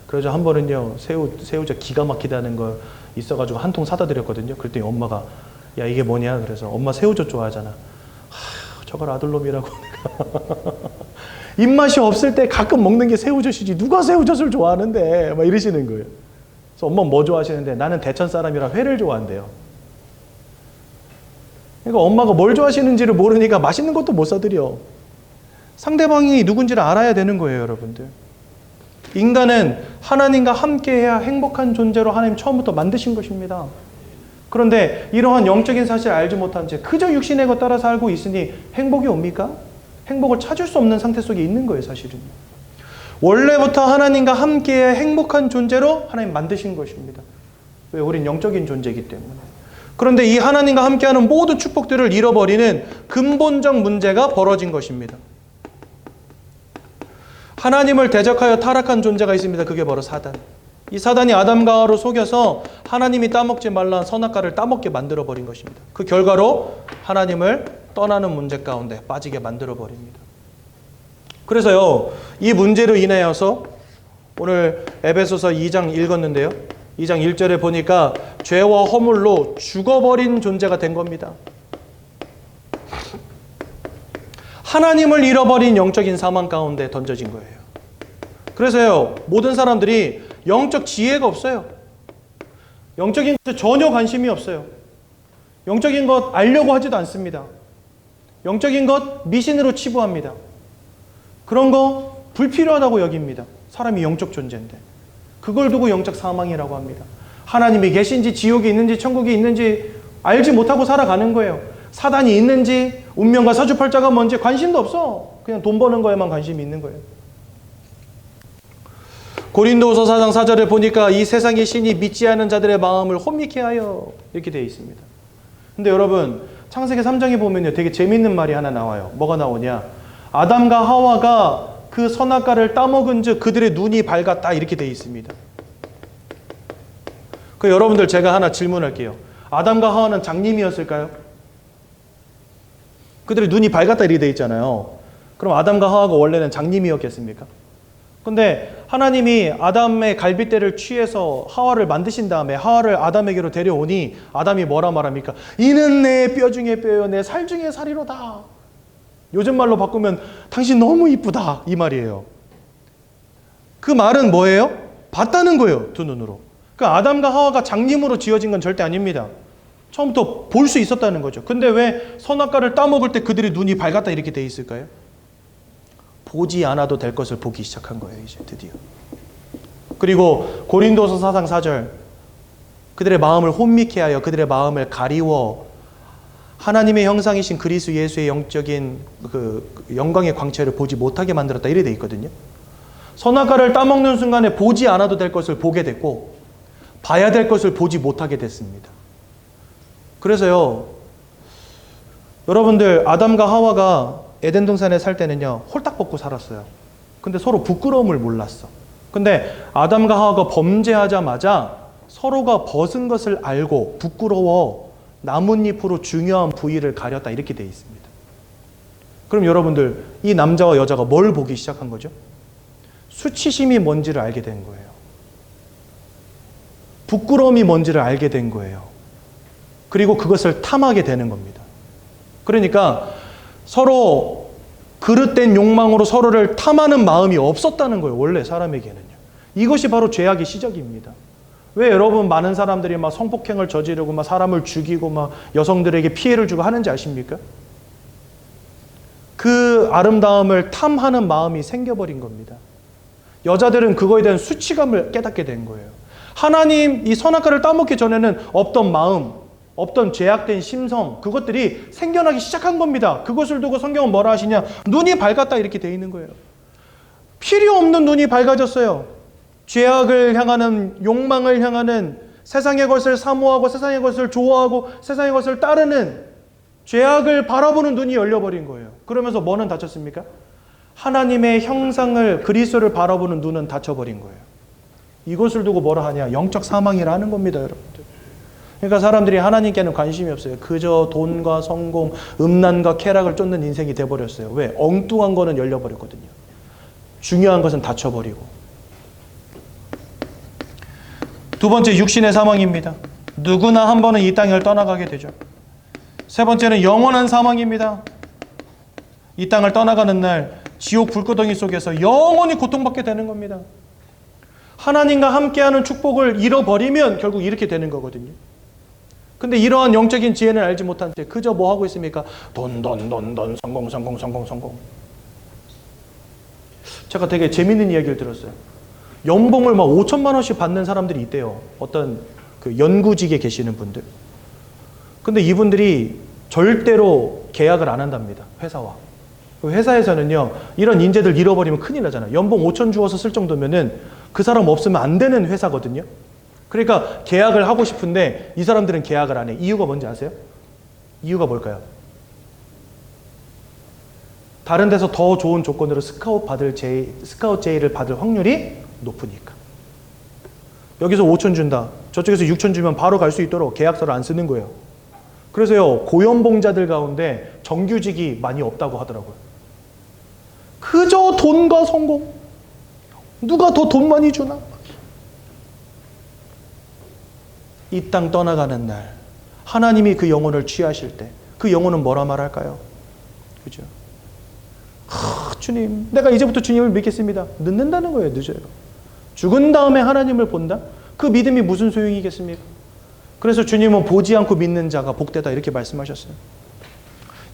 S1: 그래서 한 번은요, 새우젓 기가 막히다는 걸 있어가지고 한 통 사다 드렸거든요. 그랬더니 엄마가 야, 이게 뭐냐? 그래서 엄마 새우젓 좋아하잖아. 저걸 아들놈이라고. 입맛이 없을 때 가끔 먹는 게 새우젓이지 누가 새우젓을 좋아하는데 막 이러시는 거예요. 그래서 엄마 뭐 좋아하시는데 나는 대천 사람이라 회를 좋아한대요. 그러니까 엄마가 뭘 좋아하시는지를 모르니까 맛있는 것도 못 사드려. 상대방이 누군지를 알아야 되는 거예요, 여러분들. 인간은 하나님과 함께해야 행복한 존재로 하나님 처음부터 만드신 것입니다. 그런데 이러한 영적인 사실을 알지 못한 채 그저 육신의 것 따라 살고 있으니 행복이 옵니까? 행복을 찾을 수 없는 상태 속에 있는 거예요, 사실은. 원래부터 하나님과 함께해야 행복한 존재로 하나님 만드신 것입니다. 왜? 우린 영적인 존재이기 때문에. 그런데 이 하나님과 함께하는 모든 축복들을 잃어버리는 근본적 문제가 벌어진 것입니다. 하나님을 대적하여 타락한 존재가 있습니다. 그게 바로 사단. 이 사단이 아담과 하와를 속여서 하나님이 따먹지 말라는 선악과를 따먹게 만들어버린 것입니다. 그 결과로 하나님을 떠나는 문제 가운데 빠지게 만들어버립니다. 그래서요, 이 문제로 인하여서 오늘 에베소서 2장 읽었는데요. 2장 1절에 보니까 죄와 허물로 죽어버린 존재가 된 겁니다. 하나님을 잃어버린 영적인 사망 가운데 던져진 거예요. 그래서요, 모든 사람들이 영적 지혜가 없어요. 영적인 것에 전혀 관심이 없어요. 영적인 것 알려고 하지도 않습니다. 영적인 것 미신으로 치부합니다. 그런 거 불필요하다고 여깁니다. 사람이 영적 존재인데. 그걸 두고 영적 사망이라고 합니다. 하나님이 계신지 지옥이 있는지 천국이 있는지 알지 못하고 살아가는 거예요. 사단이 있는지 운명과 사주팔자가 뭔지 관심도 없어. 그냥 돈 버는 거에만 관심이 있는 거예요. 고린도후서 4장 4절에 보니까 이 세상의 신이 믿지 않은 자들의 마음을 혼미케 하여 이렇게 되어 있습니다. 근데 여러분 창세기 3장에 보면요 되게 재밌는 말이 하나 나와요. 뭐가 나오냐? 아담과 하와가 그 선악과를 따먹은 즉 그들의 눈이 밝았다 이렇게 되어 있습니다. 그 여러분들 제가 하나 질문할게요. 아담과 하와는 장님이었을까요? 그들의 눈이 밝았다 이렇게 되어 있잖아요. 그럼 아담과 하와가 원래는 장님이었겠습니까? 근데 하나님이 아담의 갈빗대를 취해서 하와를 만드신 다음에 하와를 아담에게로 데려오니 아담이 뭐라 말합니까? 이는 내 뼈 중에 뼈요 내 살 중에 살이로다. 요즘 말로 바꾸면 당신 너무 이쁘다 이 말이에요. 그 말은 뭐예요? 봤다는 거예요. 두 눈으로. 그러니까 아담과 하와가 장님으로 지어진 건 절대 아닙니다. 처음부터 볼 수 있었다는 거죠. 근데 왜 선악과를 따먹을 때 그들의 눈이 밝았다 이렇게 돼 있을까요? 보지 않아도 될 것을 보기 시작한 거예요. 이제 드디어. 그리고 고린도서 4장 4절 그들의 마음을 혼미케 하여 그들의 마음을 가리워 하나님의 형상이신 그리스도 예수의 영적인 그 영광의 광채를 보지 못하게 만들었다 이래 돼 있거든요. 선악과를 따먹는 순간에 보지 않아도 될 것을 보게 됐고 봐야 될 것을 보지 못하게 됐습니다. 그래서요 여러분들 아담과 하와가 에덴 동산에 살 때는요 홀딱 벗고 살았어요. 근데 서로 부끄러움을 몰랐어. 근데 아담과 하와가 범죄하자마자 서로가 벗은 것을 알고 부끄러워 나뭇잎으로 중요한 부위를 가렸다 이렇게 되어 있습니다. 그럼 여러분들 이 남자와 여자가 뭘 보기 시작한 거죠? 수치심이 뭔지를 알게 된 거예요. 부끄러움이 뭔지를 알게 된 거예요. 그리고 그것을 탐하게 되는 겁니다. 그러니까 서로 그릇된 욕망으로 서로를 탐하는 마음이 없었다는 거예요. 원래 사람에게는요. 이것이 바로 죄악의 시작입니다. 왜 여러분 많은 사람들이 막 성폭행을 저지르고 막 사람을 죽이고 막 여성들에게 피해를 주고 하는지 아십니까? 그 아름다움을 탐하는 마음이 생겨버린 겁니다. 여자들은 그거에 대한 수치감을 깨닫게 된 거예요. 하나님 이 선악과를 따먹기 전에는 없던 마음, 없던 죄악된 심성, 그것들이 생겨나기 시작한 겁니다. 그것을 두고 성경은 뭐라 하시냐? 눈이 밝았다 이렇게 되어 있는 거예요. 필요 없는 눈이 밝아졌어요. 죄악을 향하는, 욕망을 향하는, 세상의 것을 사모하고 세상의 것을 좋아하고 세상의 것을 따르는 죄악을 바라보는 눈이 열려버린 거예요. 그러면서 뭐는 닫혔습니까? 하나님의 형상을, 그리스도를 바라보는 눈은 닫혀버린 거예요. 이것을 두고 뭐라 하냐? 영적 사망이라는 겁니다, 여러분들. 그러니까 사람들이 하나님께는 관심이 없어요. 그저 돈과 성공, 음란과 쾌락을 쫓는 인생이 돼버렸어요. 왜? 엉뚱한 거는 열려버렸거든요. 중요한 것은 닫혀버리고. 두 번째, 육신의 사망입니다. 누구나 한 번은 이 땅을 떠나가게 되죠. 세 번째는 영원한 사망입니다. 이 땅을 떠나가는 날 지옥 불구덩이 속에서 영원히 고통받게 되는 겁니다. 하나님과 함께하는 축복을 잃어버리면 결국 이렇게 되는 거거든요. 근데 이러한 영적인 지혜는 알지 못한 채 그저 뭐 하고 있습니까? 돈, 성공. 제가 되게 재밌는 이야기를 들었어요. 연봉을 막 5천만 원씩 받는 사람들이 있대요. 어떤 그 연구직에 계시는 분들. 근데 이분들이 절대로 계약을 안 한답니다. 회사와. 회사에서는요, 이런 인재들 잃어버리면 큰일 나잖아요. 연봉 5천 주어서 쓸 정도면은 그 사람 없으면 안 되는 회사거든요. 그러니까 계약을 하고 싶은데 이 사람들은 계약을 안 해. 이유가 뭔지 아세요? 이유가 뭘까요? 다른 데서 더 좋은 조건으로 스카웃 제의를 받을 확률이 높으니까. 여기서 5천 준다. 저쪽에서 6천 주면 바로 갈 수 있도록 계약서를 안 쓰는 거예요. 그래서요, 고연봉자들 가운데 정규직이 많이 없다고 하더라고요. 그저 돈과 성공. 누가 더 돈 많이 주나? 이 땅 떠나가는 날 하나님이 그 영혼을 취하실 때 그 영혼은 뭐라 말할까요? 그죠? 주님, 내가 이제부터 주님을 믿겠습니다. 늦는다는 거예요. 늦어요. 죽은 다음에 하나님을 본다? 그 믿음이 무슨 소용이겠습니까? 그래서 주님은 보지 않고 믿는 자가 복되다 이렇게 말씀하셨어요.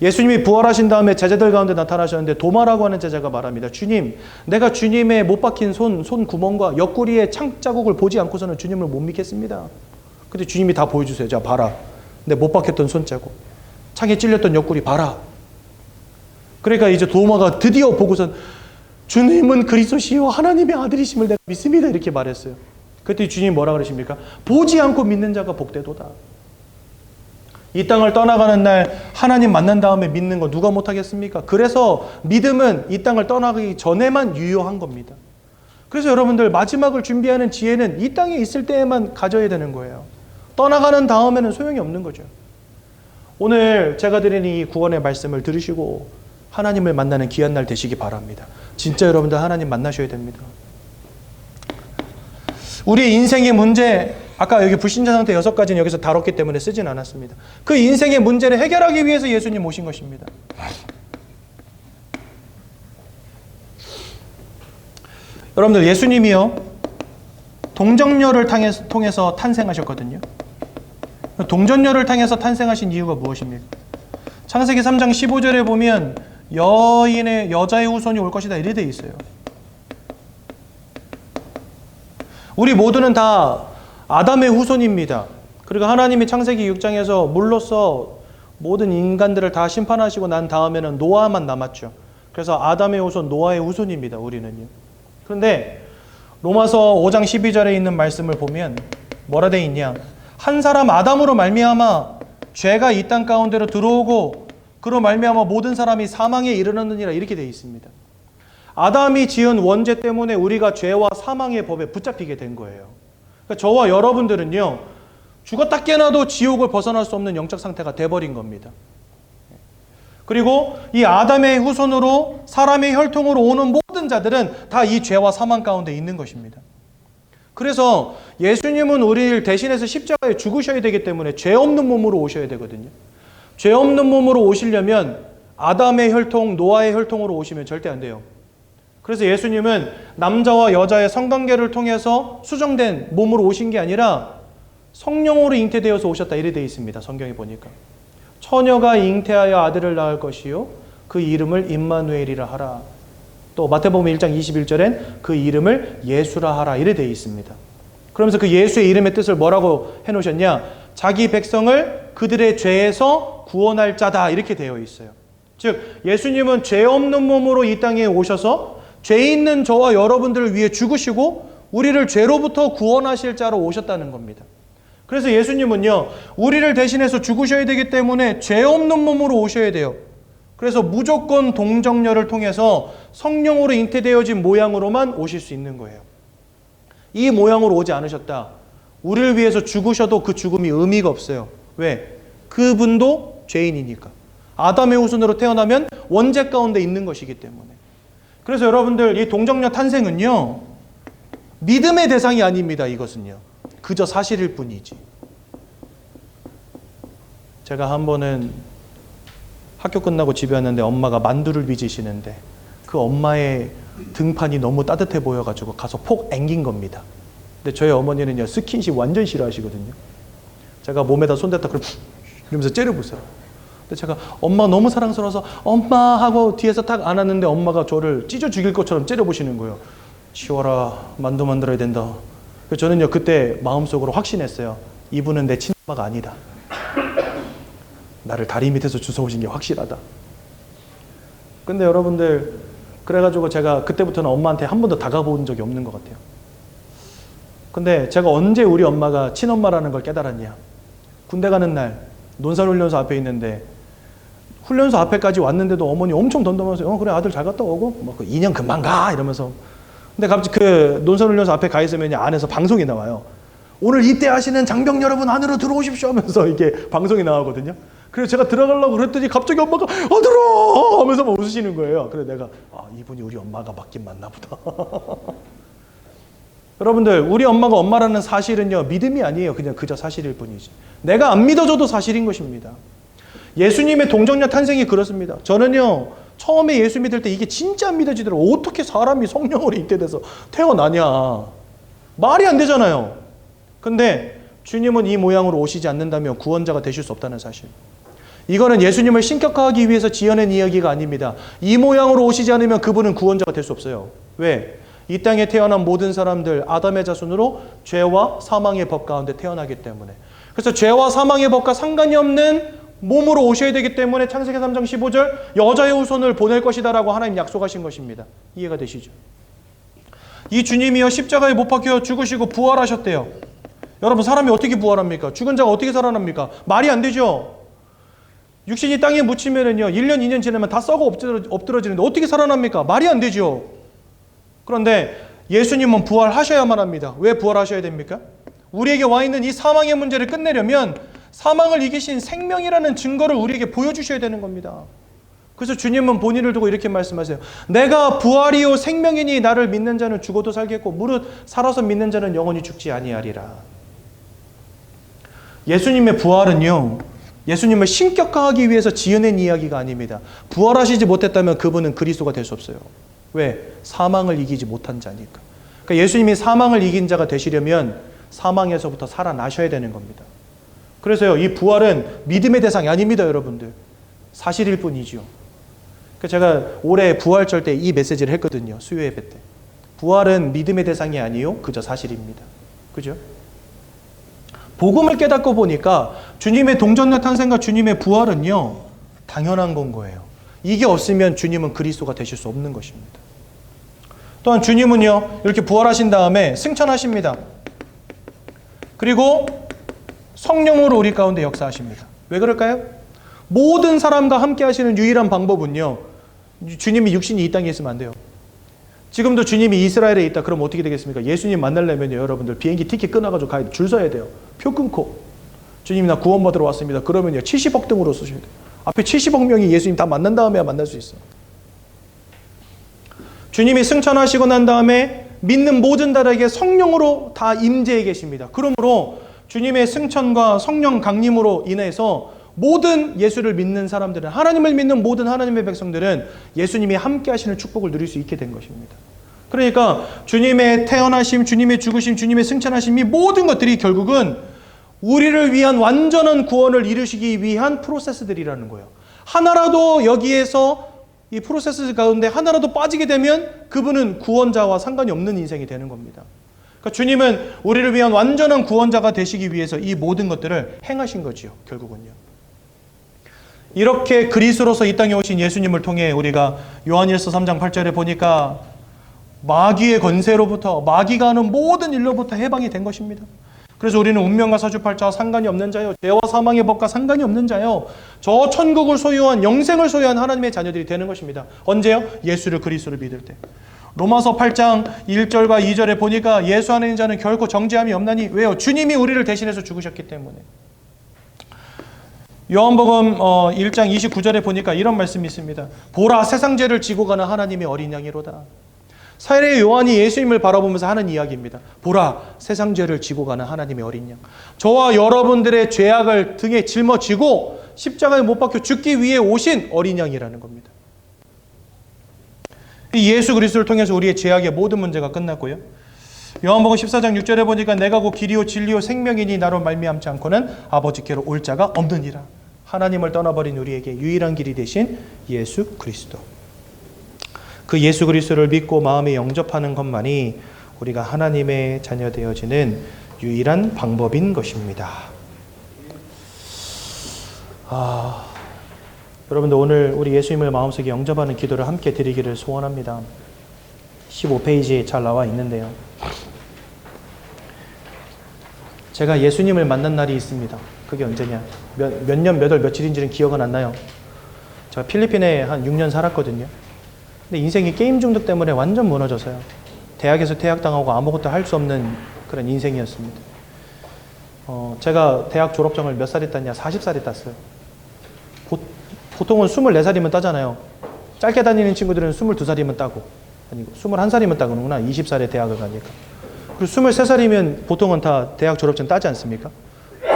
S1: 예수님이 부활하신 다음에 제자들 가운데 나타나셨는데 도마라고 하는 제자가 말합니다. 주님, 내가 주님의 못 박힌 손 구멍과 옆구리의 창 자국을 보지 않고서는 주님을 못 믿겠습니다. 근데 주님이 다 보여주세요. 자, 봐라. 내 못 박혔던 손자국, 창에 찔렸던 옆구리 봐라. 그러니까 이제 도마가 드디어 보고선 주님은 그리스도시요 하나님의 아들이심을 내가 믿습니다. 이렇게 말했어요. 그때 주님이 뭐라 그러십니까? 보지 않고 믿는 자가 복되도다. 이 땅을 떠나가는 날 하나님 만난 다음에 믿는 거 누가 못하겠습니까? 그래서 믿음은 이 땅을 떠나기 전에만 유효한 겁니다. 그래서 여러분들 마지막을 준비하는 지혜는 이 땅에 있을 때에만 가져야 되는 거예요. 떠나가는 다음에는 소용이 없는 거죠. 오늘 제가 드린 이 구원의 말씀을 들으시고 하나님을 만나는 귀한 날 되시기 바랍니다. 진짜 여러분들 하나님 만나셔야 됩니다. 우리의 인생의 문제, 아까 여기 불신자 상태 6가지는 여기서 다뤘기 때문에 쓰진 않았습니다. 그 인생의 문제를 해결하기 위해서 예수님 오신 것입니다. 여러분들 예수님이요 동정녀를 통해서 탄생하셨거든요. 동정녀를 통해서 탄생하신 이유가 무엇입니까? 창세기 3장 15절에 보면 여자의 후손이 올 것이다 이래 돼 있어요. 우리 모두는 다 아담의 후손입니다. 그리고 하나님이 창세기 6장에서 물로써 모든 인간들을 다 심판하시고 난 다음에는 노아만 남았죠. 그래서 아담의 후손, 노아의 후손입니다. 우리는요. 그런데 로마서 5장 12절에 있는 말씀을 보면 뭐라 돼 있냐? 한 사람 아담으로 말미암아 죄가 이 땅 가운데로 들어오고 그로 말미암아 모든 사람이 사망에 이르렀느니라 이렇게 돼 있습니다. 아담이 지은 원죄 때문에 우리가 죄와 사망의 법에 붙잡히게 된 거예요. 그러니까 저와 여러분들은요 죽었다 깨어나도 지옥을 벗어날 수 없는 영적 상태가 돼버린 겁니다. 그리고 이 아담의 후손으로 사람의 혈통으로 오는 모든 자들은 다 이 죄와 사망 가운데 있는 것입니다. 그래서 예수님은 우리를 대신해서 십자가에 죽으셔야 되기 때문에 죄 없는 몸으로 오셔야 되거든요. 죄 없는 몸으로 오시려면 아담의 혈통, 노아의 혈통으로 오시면 절대 안 돼요. 그래서 예수님은 남자와 여자의 성관계를 통해서 수정된 몸으로 오신 게 아니라 성령으로 잉태되어서 오셨다 이래 되어 있습니다. 성경에 보니까. 처녀가 잉태하여 아들을 낳을 것이요 그 이름을 임마누엘이라 하라. 또 마태복음 1장 21절엔 그 이름을 예수라 하라 이래 되어 있습니다. 그러면서 그 예수의 이름의 뜻을 뭐라고 해놓으셨냐? 자기 백성을 그들의 죄에서 구원할 자다 이렇게 되어 있어요. 즉 예수님은 죄 없는 몸으로 이 땅에 오셔서 죄 있는 저와 여러분들을 위해 죽으시고 우리를 죄로부터 구원하실 자로 오셨다는 겁니다. 그래서 예수님은요 우리를 대신해서 죽으셔야 되기 때문에 죄 없는 몸으로 오셔야 돼요. 그래서 무조건 동정녀를 통해서 성령으로 잉태되어진 모양으로만 오실 수 있는 거예요. 이 모양으로 오지 않으셨다. 우리를 위해서 죽으셔도 그 죽음이 의미가 없어요. 왜? 그분도 죄인이니까. 아담의 후손으로 태어나면 원죄 가운데 있는 것이기 때문에. 그래서 여러분들 이 동정녀 탄생은요 믿음의 대상이 아닙니다. 이것은요 그저 사실일 뿐이지. 제가 한 번은 학교 끝나고 집에 왔는데 엄마가 만두를 빚으시는데 그 엄마의 등판이 너무 따뜻해 보여가지고 가서 폭 앵긴 겁니다. 근데 저희 어머니는요 스킨십 완전 싫어하시거든요. 제가 몸에다 손댔다 그럼 이러면서 째려보세요. 근데 제가 엄마 너무 사랑스러워서 엄마 하고 뒤에서 탁 안았는데 엄마가 저를 찢어 죽일 것처럼 째려보시는 거예요. 치워라, 만두 만들어야 된다. 그래서 저는요 그때 마음속으로 확신했어요. 이분은 내 친엄마가 아니다. 나를 다리 밑에서 주워오신 게 확실하다. 근데 여러분들 그래가지고 제가 그때부터는 엄마한테 한 번도 다가본 적이 없는 것 같아요. 근데 제가 언제 우리 엄마가 친엄마라는 걸 깨달았냐. 군대 가는 날 논산훈련소 앞에 있는데 훈련소 앞에까지 왔는데도 어머니 엄청 던던하면서 그래 아들 잘 갔다 오고 뭐 2년 금방 가 이러면서. 근데 갑자기 그 논산훈련소 앞에 가 있으면 안에서 방송이 나와요. 오늘 입대하시는 장병 여러분 안으로 들어오십시오 하면서 이게 방송이 나오거든요. 그래서 제가 들어가려고 그랬더니 갑자기 엄마가 들어 하면서 막 웃으시는 거예요. 그래서 내가 이분이 우리 엄마가 맞긴 맞나 보다. 여러분들 우리 엄마가 엄마라는 사실은요 믿음이 아니에요. 그냥 그저 사실일 뿐이지. 내가 안 믿어줘도 사실인 것입니다. 예수님의 동정녀 탄생이 그렇습니다. 저는요 처음에 예수 믿을 때 이게 진짜 안 믿어지더라고요. 어떻게 사람이 성령으로 잉태돼서 태어나냐. 말이 안 되잖아요. 근데 주님은 이 모양으로 오시지 않는다면 구원자가 되실 수 없다는 사실. 이거는 예수님을 신격화하기 위해서 지어낸 이야기가 아닙니다. 이 모양으로 오시지 않으면 그분은 구원자가 될 수 없어요. 왜? 이 땅에 태어난 모든 사람들 아담의 자손으로 죄와 사망의 법 가운데 태어나기 때문에. 그래서 죄와 사망의 법과 상관이 없는 몸으로 오셔야 되기 때문에 창세기 3장 15절 여자의 후손을 보낼 것이다라고 하나님 약속하신 것입니다. 이해가 되시죠? 이 주님이요 십자가에 못 박혀 죽으시고 부활하셨대요. 여러분, 사람이 어떻게 부활합니까? 죽은 자가 어떻게 살아납니까? 말이 안 되죠. 육신이 땅에 묻히면은요 1년 2년 지나면 다 썩어 엎드러지는데 어떻게 살아납니까? 말이 안 되죠. 그런데 예수님은 부활하셔야만 합니다. 왜 부활하셔야 됩니까? 우리에게 와 있는 이 사망의 문제를 끝내려면 사망을 이기신 생명이라는 증거를 우리에게 보여주셔야 되는 겁니다. 그래서 주님은 본인을 두고 이렇게 말씀하세요. 내가 부활이요 생명이니 나를 믿는 자는 죽어도 살겠고 무릇 살아서 믿는 자는 영원히 죽지 아니하리라. 예수님의 부활은요, 예수님을 신격화하기 위해서 지어낸 이야기가 아닙니다. 부활하시지 못했다면 그분은 그리스도가 될 수 없어요. 왜? 사망을 이기지 못한 자니까. 그러니까 예수님이 사망을 이긴 자가 되시려면 사망에서부터 살아나셔야 되는 겁니다. 그래서요, 이 부활은 믿음의 대상이 아닙니다, 여러분들. 사실일 뿐이죠. 제가 올해 부활절 때 이 메시지를 했거든요, 수요 예배 때. 부활은 믿음의 대상이 아니요, 그저 사실입니다. 그죠? 복음을 깨닫고 보니까 주님의 동전의 탄생과 주님의 부활은요, 당연한 건 거예요. 이게 없으면 주님은 그리스도가 되실 수 없는 것입니다. 또한 주님은요, 이렇게 부활하신 다음에 승천하십니다. 그리고 성령으로 우리 가운데 역사하십니다. 왜 그럴까요? 모든 사람과 함께 하시는 유일한 방법은요, 주님이 육신이 이 땅에 있으면 안 돼요. 지금도 주님이 이스라엘에 있다. 그럼 어떻게 되겠습니까? 예수님 만나려면 여러분들 비행기 티켓 끊어가지고 가야 돼. 줄 서야 돼요. 표 끊고. 주님이 나 구원받으러 왔습니다. 그러면요 70억 등으로 쓰셔야 돼요. 앞에 70억 명이 예수님 다 만난 다음에야 만날 수 있어요. 주님이 승천하시고 난 다음에 믿는 모든 자에게 성령으로 다 임재해 계십니다. 그러므로 주님의 승천과 성령 강림으로 인해서 모든 예수를 믿는 사람들은, 하나님을 믿는 모든 하나님의 백성들은 예수님이 함께 하시는 축복을 누릴 수 있게 된 것입니다. 그러니까 주님의 태어나심, 주님의 죽으심, 주님의 승천하심, 이 모든 것들이 결국은 우리를 위한 완전한 구원을 이루시기 위한 프로세스들이라는 거예요. 하나라도 여기에서 이 프로세스 가운데 하나라도 빠지게 되면 그분은 구원자와 상관이 없는 인생이 되는 겁니다. 그러니까 주님은 우리를 위한 완전한 구원자가 되시기 위해서 이 모든 것들을 행하신 거지요, 결국은요. 이렇게 그리스도로서 이 땅에 오신 예수님을 통해 우리가 요한일서 3장 8절에 보니까 마귀의 권세로부터, 마귀가 하는 모든 일로부터 해방이 된 것입니다. 그래서 우리는 운명과 사주팔자와 상관이 없는 자요, 죄와 사망의 법과 상관이 없는 자요, 저 천국을 소유한, 영생을 소유한 하나님의 자녀들이 되는 것입니다. 언제요? 예수를, 그리스도를 믿을 때. 로마서 8장 1절과 2절에 보니까 예수 안에 있는 자는 결코 정죄함이 없나니. 왜요? 주님이 우리를 대신해서 죽으셨기 때문에. 요한복음 1장 29절에 보니까 이런 말씀이 있습니다. 보라, 세상 죄를 지고 가는 하나님의 어린 양이로다. 사례 요한이 예수님을 바라보면서 하는 이야기입니다. 보라, 세상 죄를 지고 가는 하나님의 어린 양. 저와 여러분들의 죄악을 등에 짊어지고 십자가에 못 박혀 죽기 위해 오신 어린 양이라는 겁니다. 이 예수 그리스도를 통해서 우리의 죄악의 모든 문제가 끝났고요. 요한복음 14장 6절에 보니까 내가 곧 길이요 진리요 생명이니 나로 말미암지 않고는 아버지께로 올 자가 없느니라. 하나님을 떠나버린 우리에게 유일한 길이 되신 예수 그리스도. 그 예수 그리스도를 믿고 마음에 영접하는 것만이 우리가 하나님의 자녀 되어지는 유일한 방법인 것입니다. 여러분들 오늘 우리 예수님을 마음속에 영접하는 기도를 함께 드리기를 소원합니다. 15페이지에 잘 나와 있는데요. 제가 예수님을 만난 날이 있습니다. 그게 언제냐? 몇 년, 몇 월, 며칠인지는 기억은 안 나요. 제가 필리핀에 한 6년 살았거든요. 근데 인생이 게임 중독 때문에 완전 무너져서요. 대학에서 퇴학당하고 아무것도 할 수 없는 그런 인생이었습니다. 제가 대학 졸업장을 몇 살에 땄냐? 40살에 땄어요. 보통은 24살이면 따잖아요. 짧게 다니는 친구들은 22살이면 따고, 아니고 21살이면 따는구나. 20살에 대학을 가니까. 그리고 23살이면 보통은 다 대학 졸업증 따지 않습니까?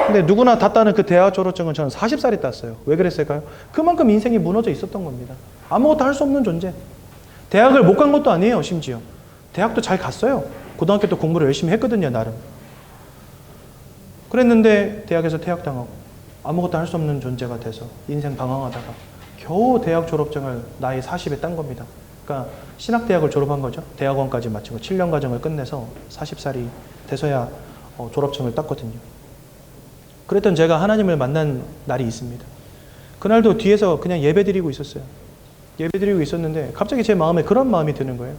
S1: 근데 누구나 다 따는 그 대학 졸업증은 저는 40살에 땄어요. 왜 그랬을까요? 그만큼 인생이 무너져 있었던 겁니다. 아무것도 할 수 없는 존재. 대학을 못 간 것도 아니에요, 심지어. 대학도 잘 갔어요. 고등학교 때 공부를 열심히 했거든요, 나름. 그랬는데 대학에서 퇴학당하고 아무것도 할 수 없는 존재가 돼서 인생 방황하다가 겨우 대학 졸업증을 나이 40에 딴 겁니다. 그러니까 신학대학을 졸업한 거죠. 대학원까지 마치고 7년 과정을 끝내서 40살이 돼서야 졸업증을 땄거든요. 그랬던 제가 하나님을 만난 날이 있습니다. 그날도 뒤에서 그냥 예배드리고 있었어요. 예배드리고 있었는데 갑자기 제 마음에 그런 마음이 드는 거예요.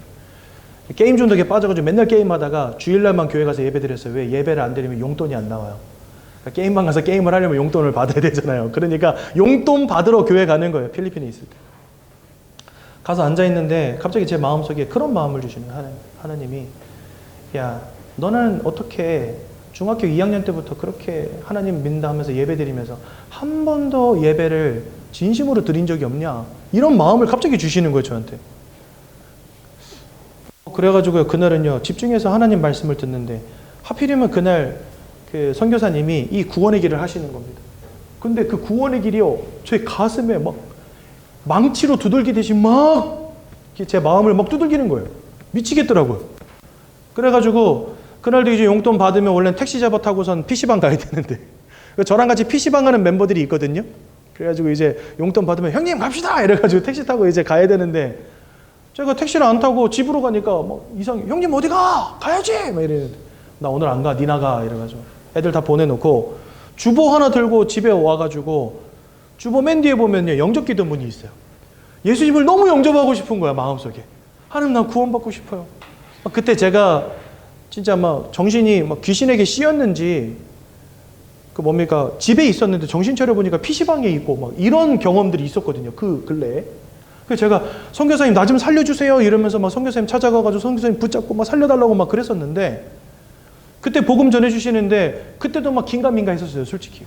S1: 게임 중독에 빠져가지고 맨날 게임하다가 주일날만 교회 가서 예배드렸어요. 왜? 예배를 안 드리면 용돈이 안 나와요. 그러니까 게임방 가서 게임을 하려면 용돈을 받아야 되잖아요. 그러니까 용돈 받으러 교회 가는 거예요. 필리핀에 있을 때. 가서 앉아있는데 갑자기 제 마음속에 그런 마음을 주시는 거예요. 하나님이 야, 너는 어떻게 중학교 2학년 때부터 그렇게 하나님 믿는다 하면서 예배드리면서 한 번도 예배를 진심으로 드린 적이 없냐? 이런 마음을 갑자기 주시는 거예요, 저한테. 그래가지고 그날은요, 집중해서 하나님 말씀을 듣는데 하필이면 그날 그 선교사님이 이 구원의 길을 하시는 겁니다. 근데 그 구원의 길이요, 제 가슴에 막 망치로 두들기듯이 막 제 마음을 막 두들기는 거예요. 미치겠더라고요. 그래가지고 그날도 이제 용돈 받으면 원래는 택시 잡아 타고선 PC방 가야 되는데 저랑 같이 PC방 가는 멤버들이 있거든요. 그래가지고 이제 용돈 받으면 형님 갑시다! 이래가지고 택시 타고 이제 가야 되는데 제가 택시를 안 타고 집으로 가니까 막 이상해. 형님 어디 가? 가야지! 막 이랬는데 나 오늘 안 가. 니 나가. 이래가지고 애들 다 보내놓고 주보 하나 들고 집에 와가지고 주보 맨 뒤에 보면요 영접기도문이 있어요. 예수님을 너무 영접하고 싶은 거야 마음속에. 하나님 난 구원받고 싶어요. 그때 제가 진짜 막 정신이 막 귀신에게 씌였는지 그 뭡니까 집에 있었는데 정신 차려 보니까 PC방에 있고 막 이런 경험들이 있었거든요. 그 근래에. 그래서 제가 선교사님 나 좀 살려주세요 이러면서 막 선교사님 찾아가가지고 선교사님 붙잡고 막 살려달라고 막 그랬었는데 그때 복음 전해주시는데 그때도 막 긴가민가 했었어요 솔직히.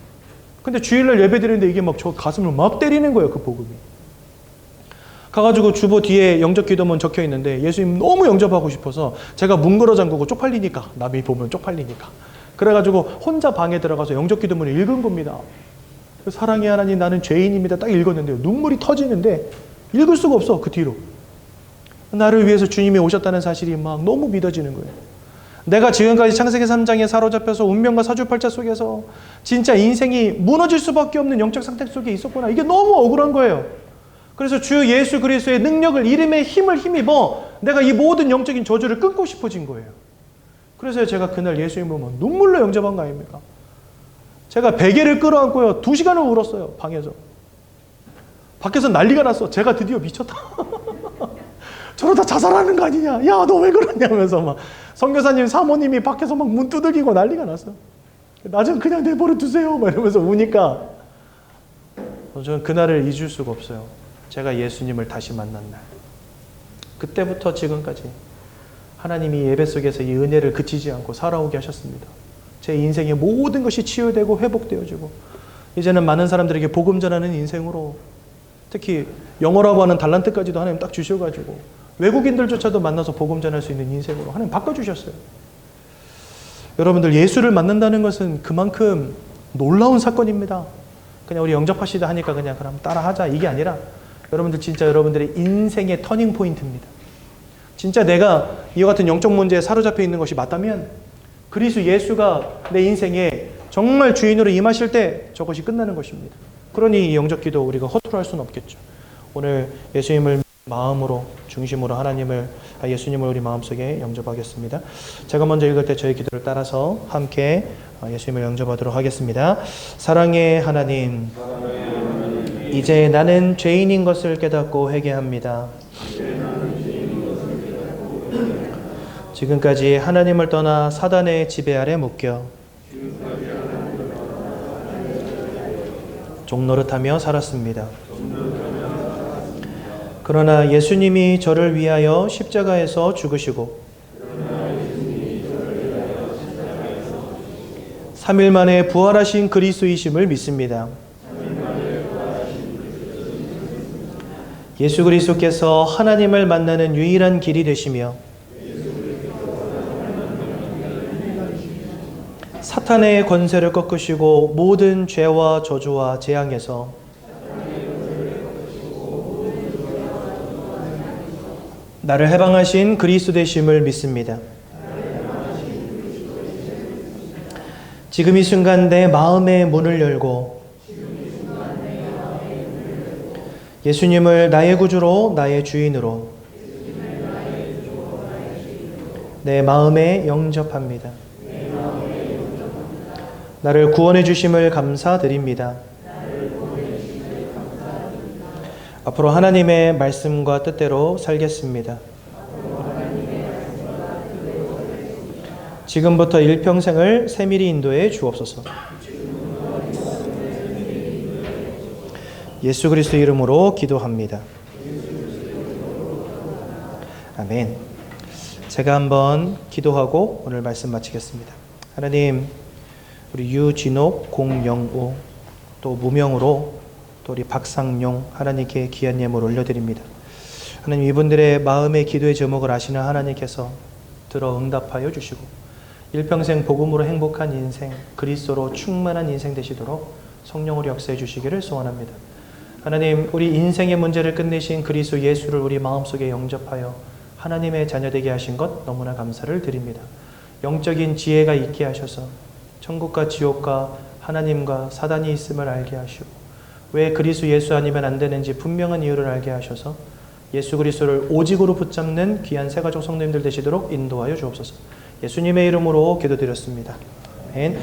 S1: 근데 주일날 예배 드리는데 이게 막 저 가슴을 막 때리는 거예요 그 복음이. 가가지고 주보 뒤에 영접 기도문 적혀 있는데 예수님 너무 영접하고 싶어서 제가 문걸어 잠그고 쪽팔리니까 남이 보면 쪽팔리니까 그래가지고 혼자 방에 들어가서 영접 기도문을 읽은 겁니다. 사랑의 하나님 나는 죄인입니다 딱 읽었는데요 눈물이 터지는데 읽을 수가 없어 그 뒤로. 나를 위해서 주님이 오셨다는 사실이 막 너무 믿어지는 거예요. 내가 지금까지 창세기 3장에 사로잡혀서 운명과 사주팔자 속에서 진짜 인생이 무너질 수밖에 없는 영적 상태 속에 있었구나. 이게 너무 억울한 거예요. 그래서 주 예수 그리스도의 능력을 이름의 힘을 힘입어 내가 이 모든 영적인 저주를 끊고 싶어진 거예요. 그래서 제가 그날 예수님을 막 눈물로 영접한 거 아닙니까? 제가 베개를 끌어안고요 2시간을 울었어요 방에서. 밖에서 난리가 났어. 제가 드디어 미쳤다. 저러다 자살하는 거 아니냐. 야 너 왜 그러냐면서 막 선교사님 사모님이 밖에서 막 문 두들기고 난리가 났어. 나 좀 그냥 내버려 두세요 막 이러면서 우니까 저는 그날을 잊을 수가 없어요. 제가 예수님을 다시 만난 날. 그때부터 지금까지 하나님이 예배 속에서 이 은혜를 그치지 않고 살아오게 하셨습니다. 제 인생의 모든 것이 치유되고 회복되어지고 이제는 많은 사람들에게 복음 전하는 인생으로 특히 영어라고 하는 달란트까지도 하나님 딱 주셔가지고 외국인들조차도 만나서 복음 전할 수 있는 인생으로 하나님 바꿔주셨어요. 여러분들 예수를 만난다는 것은 그만큼 놀라운 사건입니다. 그냥 우리 영접하시다 하니까 그냥 그럼 따라하자 이게 아니라 여러분들 진짜 여러분들의 인생의 터닝 포인트입니다. 진짜 내가 이와 같은 영적 문제에 사로잡혀 있는 것이 맞다면 그리스도 예수가 내 인생에 정말 주인으로 임하실 때 저것이 끝나는 것입니다. 그러니 이 영접 기도 우리가 허투루 할 수는 없겠죠. 오늘 예수님을 마음으로 중심으로 예수님을 우리 마음속에 영접하겠습니다. 제가 먼저 읽을 때 저의 기도를 따라서 함께 예수님을 영접하도록 하겠습니다. 사랑의 하나님, 이제 나는 죄인인 것을 깨닫고 회개합니다. 지금까지 하나님을 떠나 사단의 지배 아래 묶여 종노릇하며 살았습니다. 그러나 예수님이 저를 위하여 십자가에서 죽으시고 3일 만에 부활하신 그리스도이심을 믿습니다. 예수 그리스도께서 하나님을 만나는 유일한 길이 되시며 사탄의 권세를 꺾으시고 모든 죄와 저주와 재앙에서 나를 해방하신 그리스도 되심을 믿습니다. 지금 이 순간 내 마음의 문을 열고 예수님을 나의 구주로 나의 주인으로 내 마음에 영접합니다. 나를 구원해 주심을 감사드립니다. 앞으로 하나님의 말씀과 뜻대로 살겠습니다. 지금부터 일평생을 세밀히 인도해 주옵소서. 예수 그리스도 이름으로 기도합니다. 아멘. 제가 한번 기도하고 오늘 말씀 마치겠습니다. 하나님, 우리 유진옥, 공영우, 또 무명으로 또 우리 박상용 하나님께 귀한 예물 올려드립니다. 하나님, 이분들의 마음의 기도의 제목을 아시는 하나님께서 들어 응답하여 주시고 일평생 복음으로 행복한 인생, 그리스도로 충만한 인생 되시도록 성령으로 역사해 주시기를 소원합니다. 하나님, 우리 인생의 문제를 끝내신 그리스도 예수를 우리 마음속에 영접하여 하나님의 자녀되게 하신 것 너무나 감사를 드립니다. 영적인 지혜가 있게 하셔서 천국과 지옥과 하나님과 사단이 있음을 알게 하시고 왜 그리스도 예수 아니면 안 되는지 분명한 이유를 알게 하셔서 예수 그리스도를 오직으로 붙잡는 귀한 새가족 성도님들 되시도록 인도하여 주옵소서. 예수님의 이름으로 기도드렸습니다. 아멘.